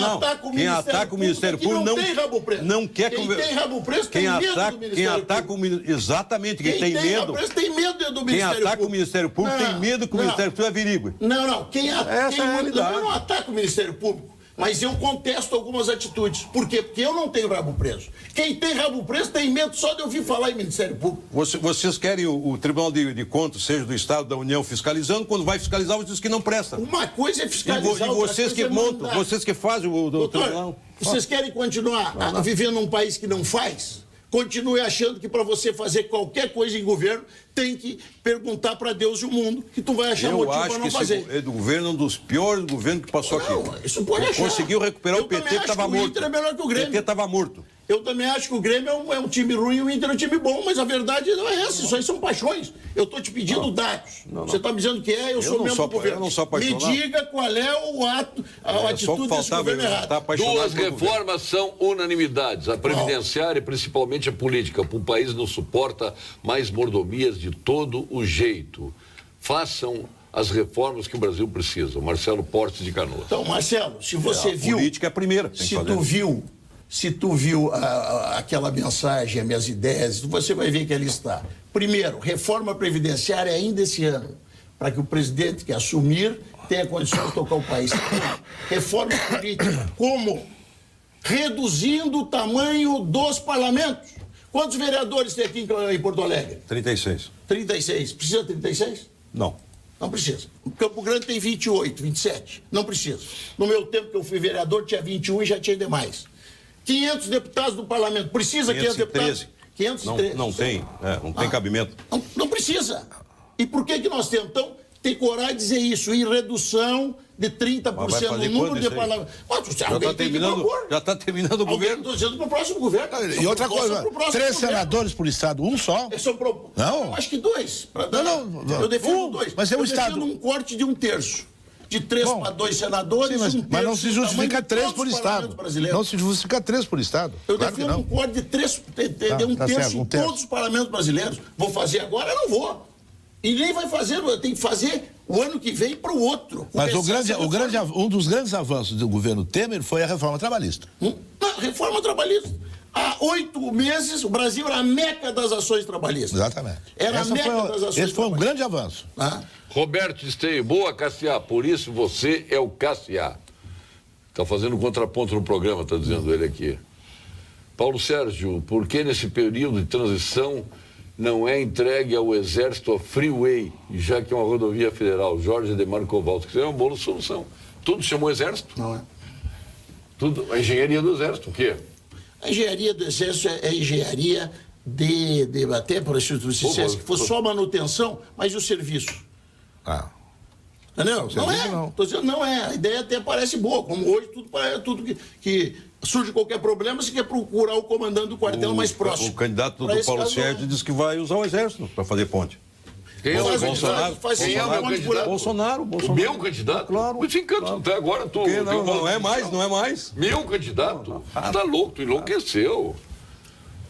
ataca o Ministério Público não tem rabo preso. Não quer... Quem tem rabo preso tem medo do Ministério Público. Exatamente, quem tem medo... tem medo do Ministério Público. Quem ataca o Ministério Público tem medo que o Ministério Público averigüe. Não. Essa é a realidade. Eu não ataco o Ministério Público. Mas eu contesto algumas atitudes. Por quê? Porque eu não tenho rabo preso. Quem tem rabo preso tem medo só de ouvir falar em Ministério Público. Vocês querem o Tribunal de Contas, seja do Estado, da União, fiscalizando? Quando vai fiscalizar, vocês dizem que não presta. Uma coisa é fiscalizar, e vocês que montam, vocês que fazem o Tribunal. Vocês querem continuar vivendo num país que não faz? Continue achando que para você fazer qualquer coisa em governo tem que perguntar para Deus e o mundo que tu vai achar motivo para não fazer. Esse governo é um dos piores governos que passou aqui. Isso pode achar. Conseguiu recuperar o PT que estava morto. O Inter é melhor que o Grêmio. O PT estava morto. Eu também acho que o Grêmio é um time ruim e o Inter é um time bom, mas a verdade não é essa. Isso aí são paixões. Eu estou te pedindo dados. Você está me dizendo que eu sou membro do governo. Eu não sou apaixonado. Me diga qual é a atitude desse governo errado. Duas reformas são unanimidades. A previdenciária e principalmente a política. O país não suporta mais mordomias de todo o jeito. Façam as reformas que o Brasil precisa. Marcelo Portes de Canoas. Então, Marcelo, se você viu... A política é a primeira. Se tu viu aquela mensagem, as minhas ideias, você vai ver que ali está. Primeiro, reforma previdenciária ainda esse ano, para que o presidente que assumir tenha condições de tocar o país. Reforma política. Como? Reduzindo o tamanho dos parlamentos. Quantos vereadores tem aqui em Porto Alegre? 36. 36. Precisa de 36? Não. Não precisa. O Campo Grande tem 28, 27. Não precisa. No meu tempo que eu fui vereador, tinha 21 e já tinha demais. 500 deputados do parlamento. Precisa 500 deputados? 513. Não tem cabimento. Não precisa. E por que nós temos? Então, ter coragem de dizer isso, em redução de 30% no número de parlamentares. Já está terminando o governo. Estou dizendo para o próximo governo. E outra coisa, 3 senadores por estado, um só? Não, acho que 2. Não. Eu defendo 2. Mas é um estado. Eu defendo um corte de 1/3. De 3 para 2 senadores, sim, mas não se justifica 3 por estado. Não se justifica 3 por estado. Eu defendo um corte de 3, um terço em todos os parlamentos brasileiros. Vou fazer agora? Eu não vou. E nem vai fazer, eu tenho que fazer o ano que vem para o outro. Mas um dos grandes avanços do governo Temer foi a reforma trabalhista. Reforma trabalhista. Há 8 meses, o Brasil era a meca das ações trabalhistas. Exatamente. Era a meca das ações trabalhistas. Esse foi um grande avanço. Roberto Esteio, boa, Cassiá. Por isso você é o Cassiá. Está fazendo contraponto no programa, está dizendo ele aqui. Paulo Sérgio, por que nesse período de transição não é entregue ao Exército a Freeway, já que é uma rodovia federal? Jorge Ademar Kovalski, que é uma boa solução. Tudo chamou Exército? Não é. Tudo, a engenharia do Exército, o quê? A engenharia do Exército é engenharia de até por isso que fosse só manutenção, mas o serviço. Entendeu? Não é. Estou dizendo, não é. A ideia até parece boa, como hoje tudo que surge qualquer problema, você quer procurar o comandante do quartel mais próximo. O candidato do Paulo Sérgio disse que vai usar o exército para fazer ponte. Quem é o candidato? Quem é o meu candidato? Bolsonaro. O meu candidato? Claro. Mas fica até agora tu. Não é mais. Meu candidato? Tu tá louco, tu enlouqueceu.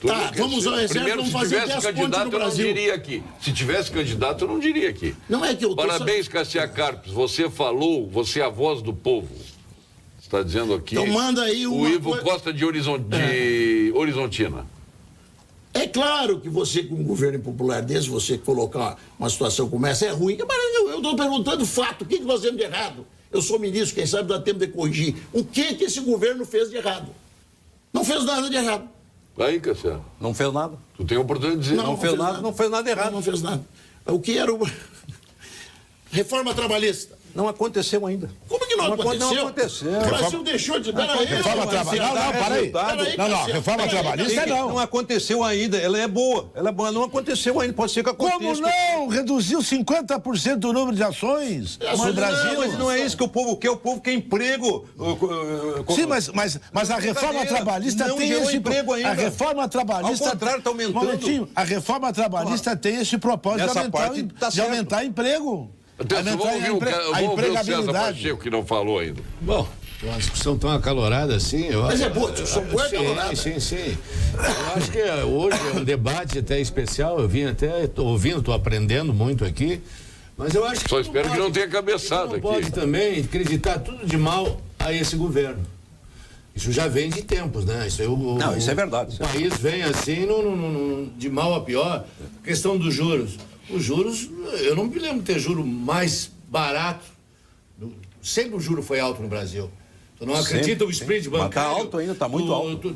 Tá, vamos usar o exército, primeiro, vamos se fazer tivesse 10 pontes candidato, no eu não Brasil. diria aqui. Se tivesse candidato, eu não diria aqui. Não é que eu tô... Parabéns, Cassia Carpes. Você falou, você é a voz do povo. Você está dizendo aqui. Então manda aí o Ivo Costa de Horizontina. É claro que você, com um governo impopular desse, você colocar uma situação como essa é ruim, mas eu estou perguntando fato, o que nós temos de errado? Eu sou ministro, quem sabe dá tempo de corrigir. O que esse governo fez de errado? Não fez nada de errado. Aí, Cassia. Não fez nada. Tu tem a oportunidade de dizer. Não fez nada errado. Não fez nada. O que era o... Reforma trabalhista. Não aconteceu ainda. Como que não aconteceu? Não aconteceu. O Brasil deixou de... Reforma trabalhista. Não, peraí. Não, reforma trabalhista não. Não aconteceu ainda. Ela é boa. Não aconteceu ainda. Pode ser que aconteça. Como não? Reduziu 50% do número de ações no Brasil. Não, mas não é isso que o povo quer. O povo quer emprego. Sim, mas a reforma trabalhista tem esse... emprego ainda. A reforma trabalhista... Ao contrário, está aumentando. Um momentinho. A reforma trabalhista tem esse propósito de aumentar emprego. Então, vamos ouvir o César Pacheco, que não falou ainda. Bom, uma discussão tão acalorada assim. Mas é boa, discussão boa, acalorada. Sim. Eu acho que hoje é um debate até especial. Eu vim até ouvindo, estou aprendendo muito aqui. Mas eu acho que. Só espero que não tenha cabeçada aqui. Não pode também acreditar tudo de mal a esse governo. Isso já vem de tempos, né? Isso é verdade. O país vem assim, de mal a pior. Questão dos juros. Os juros, eu não me lembro de ter juro mais barato. Sempre o juro foi alto no Brasil. Tu não acredita o spread bancário? Mas tá alto ainda, tá muito alto.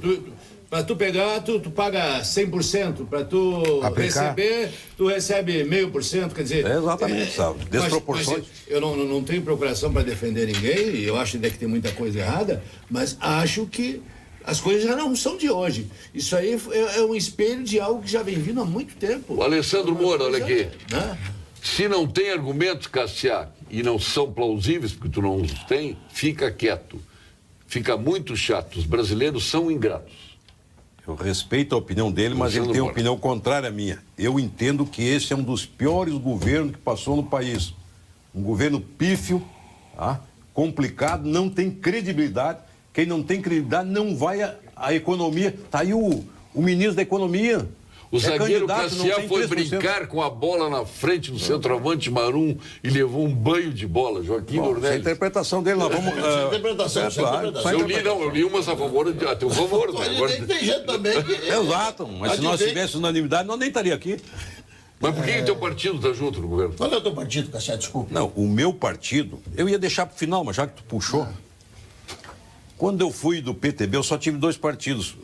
Para tu pegar, tu paga 100%. Para tu receber, tu recebe 0,5%. Quer dizer... Exatamente, sabe? Desproporções. Mas eu não tenho procuração para defender ninguém, e eu acho ainda que tem muita coisa errada, mas acho que as coisas já não são de hoje. Isso aí é um espelho de algo que já vem vindo há muito tempo. O Alessandro Moura, olha aqui. Né? Se não tem argumentos, Cassia, e não são plausíveis, porque tu não os tem, fica quieto. Fica muito chato. Os brasileiros são ingratos. Eu respeito a opinião dele, mas ele tem uma opinião contrária à minha. Eu entendo que esse é um dos piores governos que passou no país. Um governo pífio, complicado, não tem credibilidade. Quem não tem credibilidade não vai à economia. Está aí o ministro da Economia. O zagueiro Cassia foi brincar com a bola na frente do centroavante Marum e levou um banho de bola. Joaquim Dornelles. Essa é a interpretação dele. Nós vamos... Eu li umas a favor a teu favor. Tem gente também que... Exato, mas se nós tivéssemos unanimidade, nós nem estaria aqui. Mas por que o teu partido está junto no governo? Qual é o teu partido, Cassia? Desculpa. Não, o meu partido, eu ia deixar para o final, mas já que tu puxou... Quando eu fui do PTB, eu só tive 2 partidos,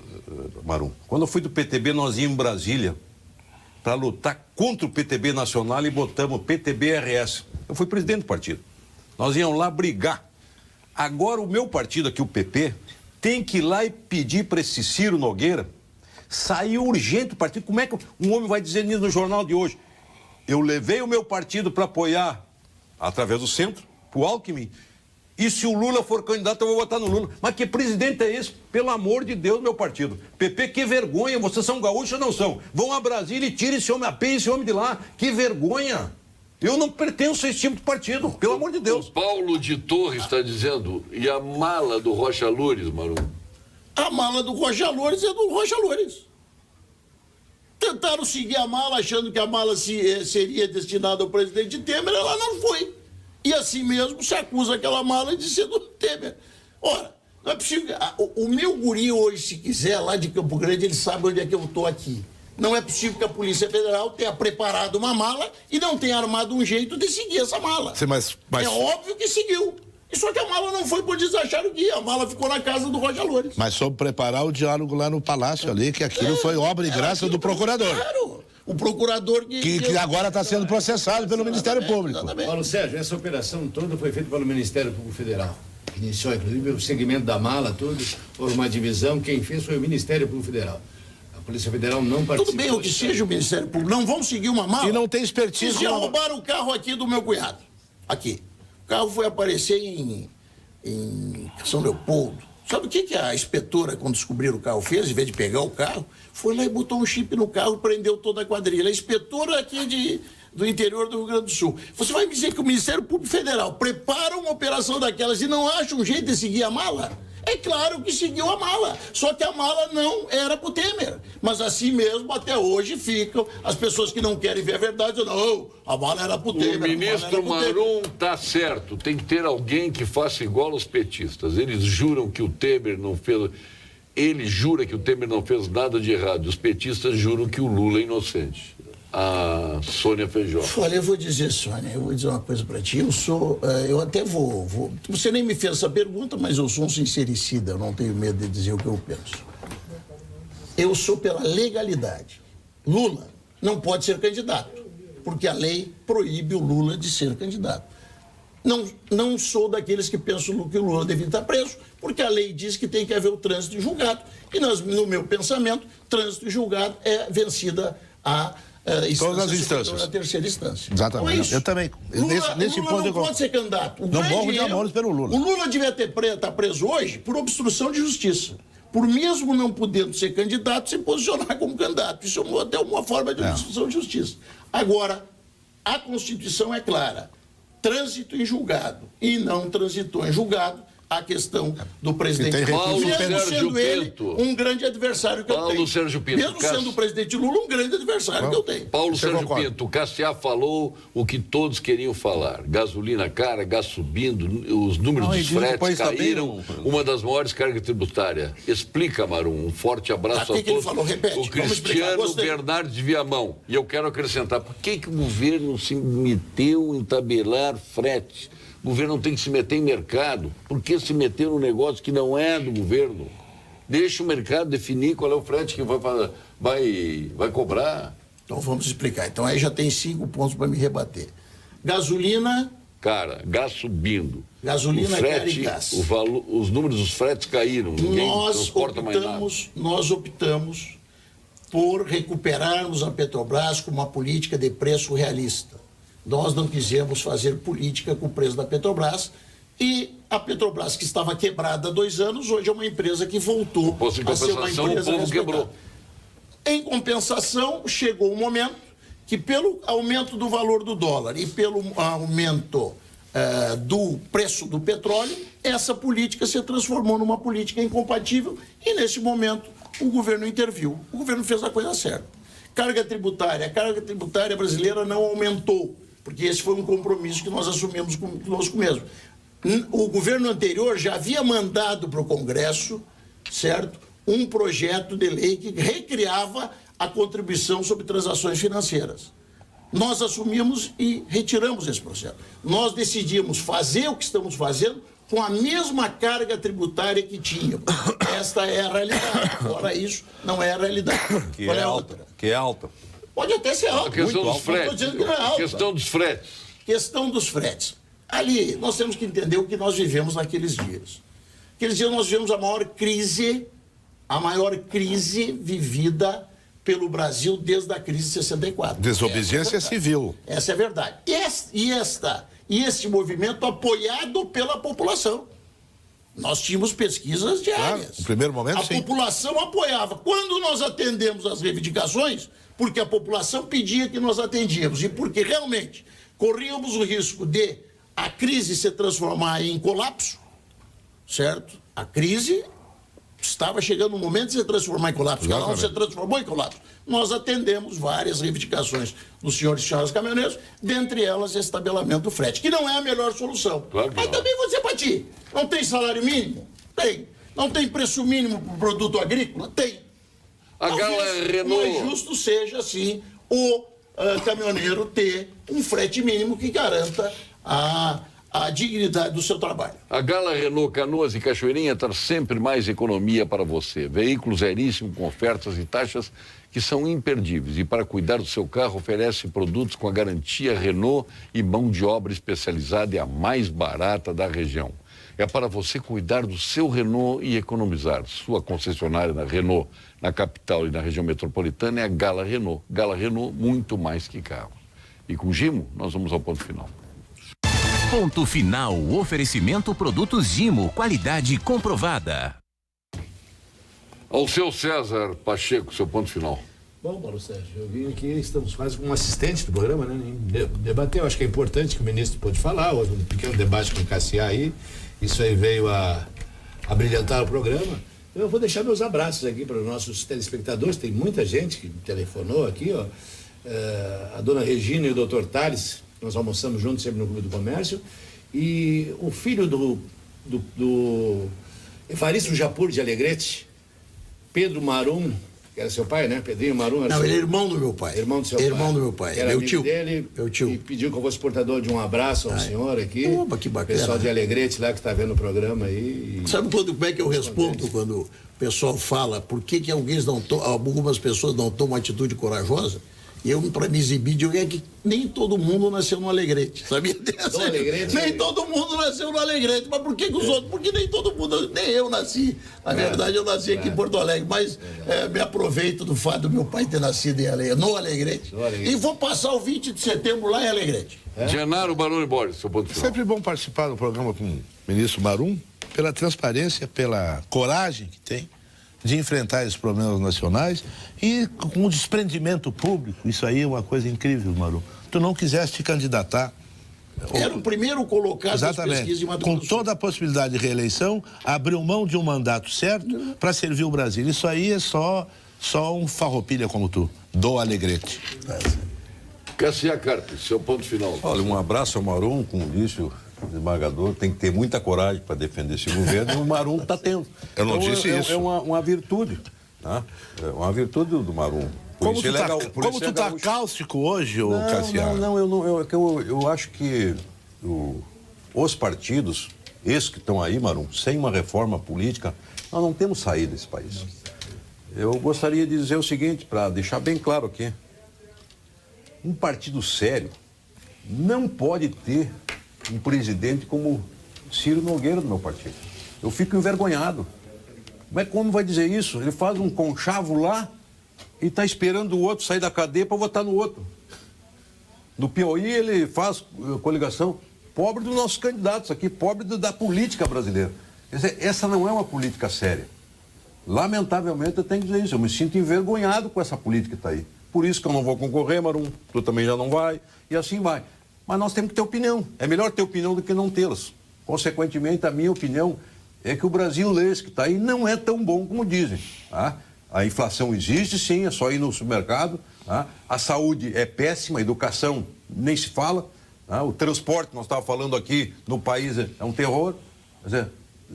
Marum. Quando eu fui do PTB, nós íamos em Brasília para lutar contra o PTB nacional e botamos PTB-RS. Eu fui presidente do partido. Nós íamos lá brigar. Agora o meu partido aqui, o PP, tem que ir lá e pedir para esse Ciro Nogueira sair urgente do partido. Como é que um homem vai dizer isso no jornal de hoje? Eu levei o meu partido para apoiar, através do centro, para o Alckmin. E se o Lula for candidato, eu vou votar no Lula. Mas que presidente é esse? Pelo amor de Deus, meu partido. PP, que vergonha. Vocês são gaúchos ou não são? Vão a Brasília e tirem esse homem, apeiem esse homem de lá. Que vergonha. Eu não pertenço a esse tipo de partido, pelo amor de Deus. O Paulo de Torres está dizendo, e a mala do Rocha Loures, Marum? A mala do Rocha Loures é do Rocha Loures. Tentaram seguir a mala, achando que a mala seria destinada ao presidente Temer, ela não foi. E assim mesmo se acusa aquela mala de ser do Temer. Ora, não é possível. O meu guri hoje, se quiser, lá de Campo Grande, ele sabe onde é que eu estou aqui. Não é possível que a Polícia Federal tenha preparado uma mala e não tenha armado um jeito de seguir essa mala. Sim, mas... É óbvio que seguiu. Só que a mala não foi por eles acharam que ia. A mala ficou na casa do Rocha Loures. Mas soube preparar o diálogo lá no Palácio ali, que aquilo foi obra e graça do procurador. Claro. O procurador que agora está sendo processado pelo Ministério Público. Exatamente. Paulo Sérgio, essa operação toda foi feita pelo Ministério Público Federal. Iniciou, inclusive, o segmento da mala, tudo. Houve uma divisão. Quem fez foi o Ministério Público Federal. A Polícia Federal não participou. Tudo bem, o que seja o Ministério Público. Não vão seguir uma mala. E não tem expertise. Vocês já roubaram o carro aqui do meu cunhado. Aqui. O carro foi aparecer em São Leopoldo. Sabe o que a inspetora, quando descobriram o carro, fez? Em vez de pegar o carro, foi lá e botou um chip no carro e prendeu toda a quadrilha. A inspetora aqui do interior do Rio Grande do Sul. Você vai me dizer que o Ministério Público Federal prepara uma operação daquelas e não acha um jeito de seguir a mala? É claro que seguiu a mala, só que a mala não era pro Temer. Mas assim mesmo, até hoje, ficam as pessoas que não querem ver a verdade, não, a mala era pro Temer. O ministro Marum tá certo, tem que ter alguém que faça igual aos petistas. Eles juram que o Temer não fez... Ele jura que o Temer não fez nada de errado, os petistas juram que o Lula é inocente. A Sônia Feijó. Olha, eu vou dizer, Sônia, eu vou dizer uma coisa para ti. Eu até vou. Você nem me fez essa pergunta, mas eu sou um sincericida, eu não tenho medo de dizer o que eu penso. Eu sou pela legalidade. Lula não pode ser candidato, porque a lei proíbe o Lula de ser candidato. Não sou daqueles que pensam que o Lula devia estar preso, porque a lei diz que tem que haver o trânsito e julgado. E no meu pensamento, trânsito e julgado é vencida todas as instâncias. A terceira instância. Exatamente. Então é isso. Eu também. Nesse ponto não pode ser candidato. Não morro de amores pelo Lula. O Lula devia estar preso hoje por obstrução de justiça. Por mesmo não podendo ser candidato, se posicionar como candidato. Isso é até uma forma de obstrução de justiça. Agora, a Constituição é clara. Trânsito em julgado. E não transitou em julgado a questão do presidente Paulo Sérgio Pinto, um grande adversário que eu tenho. Paulo Sérgio Pinto. Mesmo sendo o presidente Lula, um grande adversário que eu tenho. Paulo Sérgio Pinto, o Cassiá falou o que todos queriam falar. Gasolina cara, gás subindo, os números dos fretes caíram, uma das maiores cargas tributárias. Explica, Marum, um forte abraço a todos. Que ele falou? Repete. O Cristiano Bernardes de Viamão. E eu quero acrescentar, por que o governo se meteu em tabelar frete? O governo não tem que se meter em mercado. Por que se meter num negócio que não é do governo? Deixa o mercado definir qual é o frete que vai cobrar. Então vamos explicar. Então aí já tem 5 pontos para me rebater. Gasolina... Cara, gás subindo. Gasolina, cara e gás. Os números dos fretes caíram. Ninguém transporta mais nada. Nós optamos por recuperarmos a Petrobras com uma política de preço realista. Nós não quisemos fazer política com o preço da Petrobras e a Petrobras, que estava quebrada há 2 anos, hoje é uma empresa que voltou a ser uma empresa o povo quebrou. Em compensação, chegou um momento que, pelo aumento do valor do dólar e pelo aumento do preço do petróleo, essa política se transformou numa política incompatível e, nesse momento, o governo interviu. O governo fez a coisa certa. A carga tributária brasileira não aumentou, porque esse foi um compromisso que nós assumimos conosco mesmo. O governo anterior já havia mandado para o Congresso, certo, um projeto de lei que recriava a contribuição sobre transações financeiras. Nós assumimos e retiramos esse projeto. Nós decidimos fazer o que estamos fazendo com a mesma carga tributária que tínhamos. Esta é a realidade. Fora isso, não é a realidade. Qual é a outra? Que é alta. Pode até ser alta. A questão dos fretes. Questão dos fretes. Ali, nós temos que entender o que nós vivemos naqueles dias. Naqueles dias nós vivemos a maior crise vivida pelo Brasil desde a crise de 64. Desobediência civil. Essa é a verdade. E esse movimento apoiado pela população. Nós tínhamos pesquisas diárias. Claro, no primeiro momento, sim. A população apoiava. Quando nós atendemos as reivindicações, porque a população pedia que nós atendíamos e porque realmente corríamos o risco de a crise se transformar em colapso, certo? A crise estava chegando o momento de se transformar em colapso. Ela não se transformou em colapso. Nós atendemos várias reivindicações dos senhores e senhoras caminhoneiros, dentre elas esse tabelamento do frete, que não é a melhor solução. Claro que mas não. também vou dizer para ti, não tem salário mínimo? Tem. Não tem preço mínimo para o produto agrícola? Tem. A Gala Renault... O mais justo seja, assim, o caminhoneiro ter um frete mínimo que garanta a dignidade do seu trabalho. A Gala Renault Canoas e Cachoeirinha traz sempre mais economia para você. Veículo zeríssimo com ofertas e taxas que são imperdíveis. E para cuidar do seu carro, oferece produtos com a garantia Renault e mão de obra especializada e a mais barata da região. É para você cuidar do seu Renault e economizar. Sua concessionária na Renault, na capital e na região metropolitana é a Gala Renault. Gala Renault, muito mais que carro. E com Gimo, nós vamos ao ponto final. Ponto final. Oferecimento produtos Gimo, qualidade comprovada. Ao seu César Pacheco, seu ponto final. Bom, Paulo Sérgio, eu vim aqui, estamos quase como assistente do programa, né? Debater, eu acho que é importante que o ministro pôde falar, houve um pequeno debate com o Cassiá aí, isso aí veio a brilhantar o programa. Eu vou deixar meus abraços aqui para os nossos telespectadores, tem muita gente que telefonou aqui, ó. A dona Regina e o doutor Tales, nós almoçamos juntos sempre no Clube do Comércio, e o filho do Evaristo Japur de Alegrete, Pedro Marum, que era seu pai, né? Pedrinho Marum. Não, ele é irmão do meu pai. Irmão do seu pai. Irmão do meu pai. Era meu amigo tio. dele. Meu tio. E pediu que eu fosse portador de um abraço ao senhor aqui. Opa, que bacana. Pessoal de Alegrete lá que está vendo o programa aí. Sabe como é que eu respondo quando o pessoal fala por que algumas pessoas não tomam atitude corajosa? Eu, para me exibir, digo que nem todo mundo nasceu no Alegrete, sabia dessa? Nem todo mundo nasceu no Alegrete, mas por que os outros? Porque nem todo mundo, nem eu nasci. Na verdade, eu nasci aqui em Porto Alegre, mas me aproveito do fato do meu pai ter nascido no Alegrete. E vou passar o 20 de setembro lá em Alegrete. Genaro Baroni Borges, seu ponto final. Sempre bom participar do programa com o ministro Marum, pela transparência, pela coragem que tem de enfrentar esses problemas nacionais e com o desprendimento público. Isso aí é uma coisa incrível, Marum. Tu não quiseste te candidatar. Era o primeiro colocado das pesquisas de Mato Grosso. Com toda a possibilidade de reeleição, abriu mão de um mandato certo para servir o Brasil. Isso aí é só um farroupilha como tu, do Alegrete. Cassiá Carpes, seu ponto final. Olha, um abraço ao Marum, como disse o desembargador, tem que ter muita coragem para defender esse governo, e o Marum está tendo. Eu não disse isso. É uma virtude, tá? É uma virtude do Marum. Como tu tá cáustico hoje, ô Cassiá? Eu acho que os partidos, esses que estão aí, Marum, sem uma reforma política, nós não temos saída desse país. Eu gostaria de dizer o seguinte, para deixar bem claro aqui. Um partido sério não pode ter um presidente como Ciro Nogueira do meu partido. Eu fico envergonhado. Mas como vai dizer isso? Ele faz um conchavo lá e está esperando o outro sair da cadeia para votar no outro. No Piauí ele faz coligação. Pobre dos nossos candidatos aqui, pobre da política brasileira. Quer dizer, essa não é uma política séria. Lamentavelmente eu tenho que dizer isso. Eu me sinto envergonhado com essa política que está aí. Por isso que eu não vou concorrer, Marum, tu também já não vai, e assim vai. Mas nós temos que ter opinião. É melhor ter opinião do que não tê-las. Consequentemente, a minha opinião é que o Brasil, esse que está aí, não é tão bom como dizem. Tá? A inflação existe, sim, é só ir no supermercado. Tá? A saúde é péssima, a educação nem se fala. Tá? O transporte, nós estávamos falando aqui, no país é um terror. Quer dizer,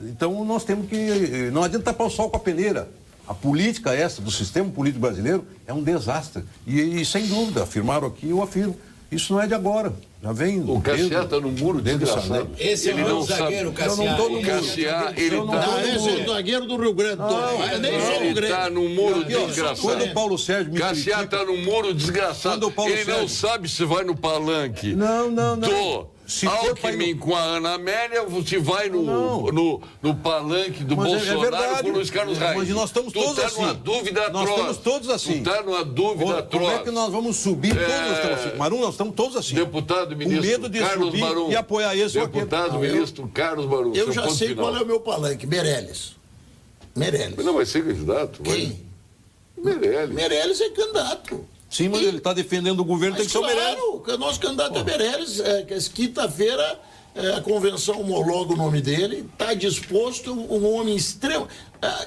então, nós temos que... Não adianta tapar o sol com a peneira. A política essa, do sistema político brasileiro, é um desastre. E sem dúvida, afirmaram aqui, eu afirmo. Isso não é de agora. Já vem... O Cassiá está no muro desgraçado. Esse é o meu zagueiro, Cassiá. Eu não estou no muro. Cassiá, ele está... Esse é o zagueiro do Rio Grande. Ele está no muro desgraçado. Quando o Paulo Sérgio me Cassiá está no muro desgraçado. Ele não sabe se vai no palanque. Não. Alckmin com a Ana Amélia, se vai no palanque do Bolsonaro com o Luiz Carlos Reis. Mas nós estamos todos assim. Tu está numa dúvida atroz. Nós estamos todos assim. Tu está numa dúvida atroz. Como é que nós vamos subir? Todos nós estamos assim. Marum, nós estamos todos assim. Deputado, ministro com medo de Carlos subir Marum. E apoiar esse ou aquele. Deputado, ministro Carlos Marum. Eu já sei qual é o meu palanque, Meirelles. Mas não vai ser candidato? Quem? Meirelles. Meirelles é candidato. Sim, mas ele está defendendo o governo, tem que ser o Meirelles. Claro, o nosso candidato é Meirelles. Quinta-feira a convenção homologa o nome dele, está disposto, um homem extremo.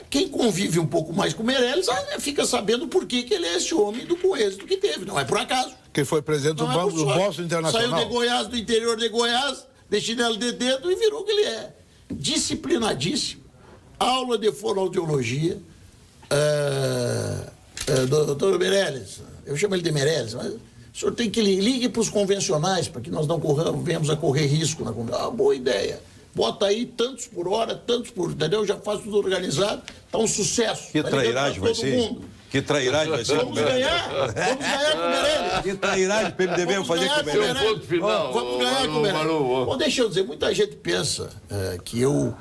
Quem convive um pouco mais com o Meirelles fica sabendo por que ele é esse homem com o êxito que teve. Não é por acaso. Quem foi presidente do Boston Internacional. Saiu de Goiás, do interior de Goiás, de chinelo de dedo e virou o que ele é. Disciplinadíssimo. Aula de fonoaudiologia. Doutor Meirelles, eu chamo ele de Meirelles, mas o senhor tem que ligue para os convencionais para que nós não venhamos a correr risco na convenção. Boa ideia. Bota aí tantos por hora, entendeu? Já faz tudo organizado, tá um sucesso. Que trairagem vai ser? Que trairagem vai ser? Vamos ganhar com o Meirelles. Que trairagem o PMDB vai fazer com o Meirelles? Vamos ganhar com o Meirelles. Bom, deixa eu dizer, muita gente pensa que eu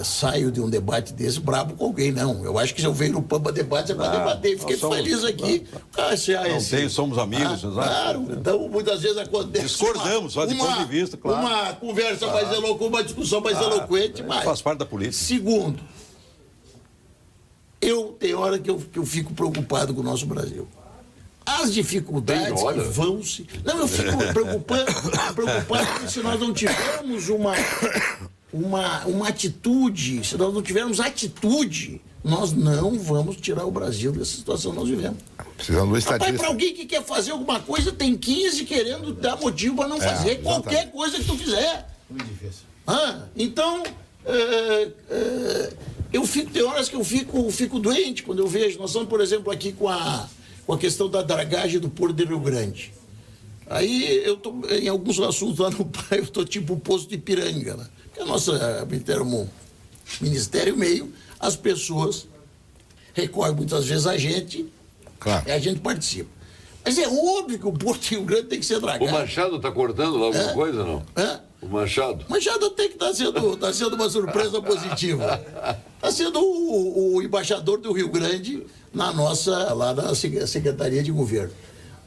saio de um debate desse brabo com alguém, não. Eu acho que se eu venho no Pampa Debate é para debater. Fiquei feliz aqui. Somos amigos, exato. Claro, então muitas vezes acontece. Discordamos, só de ponto de vista, claro. Uma conversa mais eloquente, uma discussão mais eloquente. Mas, faz parte da política. Segundo, tem hora que eu fico preocupado com o nosso Brasil. As dificuldades que vão se... Não, eu fico preocupado porque se nós não tivermos uma atitude, se nós não tivermos atitude, nós não vamos tirar o Brasil dessa situação que nós vivemos. Precisamos do estatístico. Para alguém que quer fazer alguma coisa, tem 15 querendo dar motivo para não fazer qualquer coisa que tu fizer. Muito difícil. Então, tem horas que eu fico doente quando eu vejo. Nós estamos, por exemplo, aqui com a questão da dragagem do Porto de Rio Grande. Aí eu tô em alguns assuntos lá no pai, eu estou tipo o posto de Ipiranga, né? Porque a nossa Ministério Meio, as pessoas recorrem muitas vezes a gente, claro. E a gente participa. Mas é óbvio que o Porto de Rio Grande tem que ser dragado. O Machado está cortando lá alguma coisa, não? O Machado? O Machado até que está sendo uma surpresa positiva. Está sendo o embaixador do Rio Grande lá na Secretaria de Governo.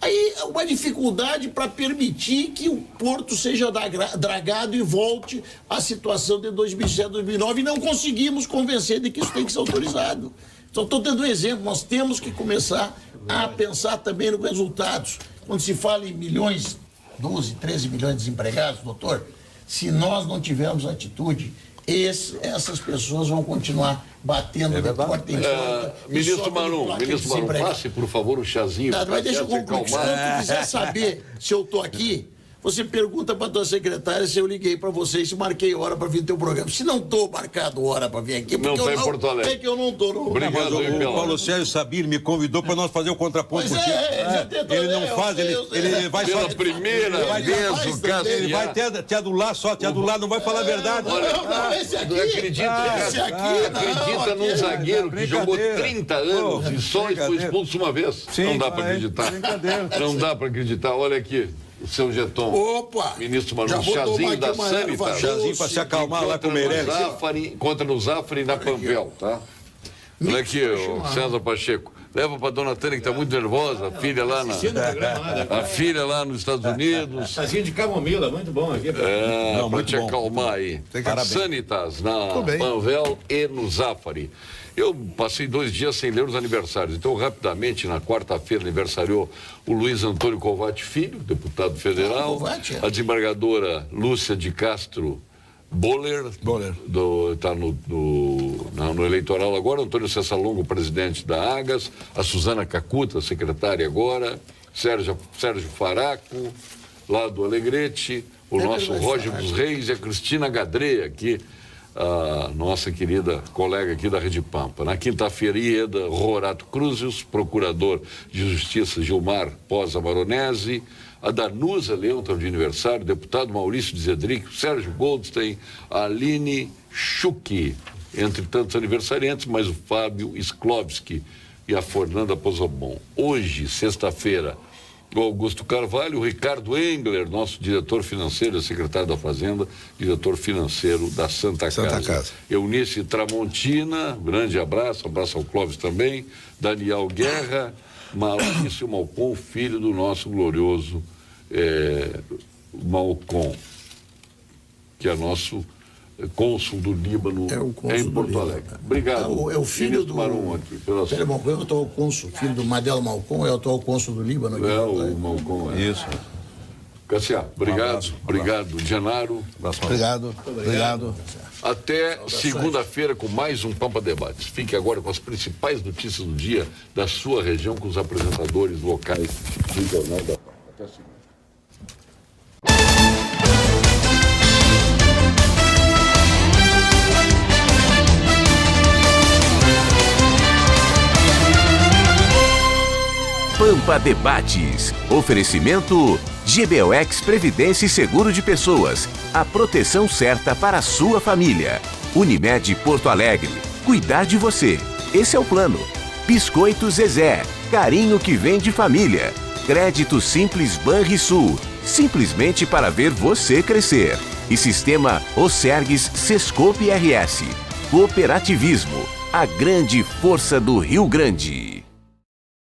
Aí, uma dificuldade para permitir que o Porto seja dragado e volte à situação de 2007, 2009, e não conseguimos convencer de que isso tem que ser autorizado. Então, estou dando um exemplo, nós temos que começar a pensar também nos resultados. Quando se fala em milhões, 12, 13 milhões de desempregados, doutor, se nós não tivermos atitude, essas pessoas vão continuar batendo de porta em porta. Ministro Marum, passe, por favor, o chazinho. Mas deixa eu concluir. Se tu quiser saber se eu estou aqui, você pergunta para a tua secretária se eu liguei para você e se marquei hora para vir no teu programa. Se não estou marcado hora para vir aqui, porque não está em Porto Alegre. É que eu não estou no... Obrigado, o Paulo Sérgio Sabino me convidou para nós fazer o contraponto. Ele não faz, ele vai pela só... primeira vez o Cássio... Ele vai te adular só, não vai falar a verdade. Esse aqui... Acredita num zagueiro que jogou 30 anos e só foi expulso uma vez. Não dá para acreditar. Não dá para acreditar. Olha aqui. O seu Jeton. Opa! Ministro Marum, chazinho da Sanitas. Chazinho para se acalmar lá com o Meirelles. Contra no Zafari e na Panvel, tá? Olha aqui, o César Pacheco. Leva para dona Tânia, que está muito nervosa, a filha lá nos Estados Unidos. Chazinho de camomila, muito bom aqui. Para te acalmar aí. Sanitas, na Panvel e no Zafari. Eu passei 2 dias sem ler os aniversários. Então, rapidamente, na quarta-feira, aniversariou o Luiz Antônio Covatti Filho, deputado federal. A desembargadora Lúcia de Castro Boller. Está no eleitoral agora. Antônio Cessalongo, presidente da Agas. A Suzana Cacuta, secretária agora. Sérgio Faraco, lá do Alegrete. O nosso Roger dos Reis e a Cristina Gadrea, aqui. A nossa querida colega aqui da Rede Pampa. Na quinta-feira, Ieda Rorato Cruzius, procurador de Justiça Gilmar Posa Maronese, a Danusa Leão está de aniversário, deputado Maurício de Zedric, Sérgio Goldstein, a Aline Schuch, entre tantos aniversariantes, mas o Fábio Sklovski e a Fernanda Pozobon. Hoje, sexta-feira, o Augusto Carvalho, o Ricardo Engler, nosso diretor financeiro, secretário da Fazenda, diretor financeiro da Santa Casa. Eunice Tramontina, grande abraço ao Clóvis também, Daniel Guerra, Maurício Malcom, filho do nosso glorioso Malcom, que é nosso cônsul do Líbano em Porto Alegre. Obrigado. É o filho do Marum aqui. Peraí, Malcom é o atual cônsul, filho do Madelo Malcom, é o atual cônsul do Líbano. Aqui, o Malcom. Isso. Cassiá, obrigado. Genaro. Obrigado. Até segunda-feira com mais um Pampa Debates. Fique agora com as principais notícias do dia da sua região com os apresentadores locais do Jornal da Pampa. Até segunda. Pampa Debates. Oferecimento GBOX Previdência e Seguro de Pessoas. A proteção certa para a sua família. Unimed Porto Alegre. Cuidar de você. Esse é o plano. Biscoito Zezé. Carinho que vem de família. Crédito Simples Banrisul. Simplesmente para ver você crescer. e Sistema Osergues Sescope RS. Cooperativismo, a grande força do Rio Grande.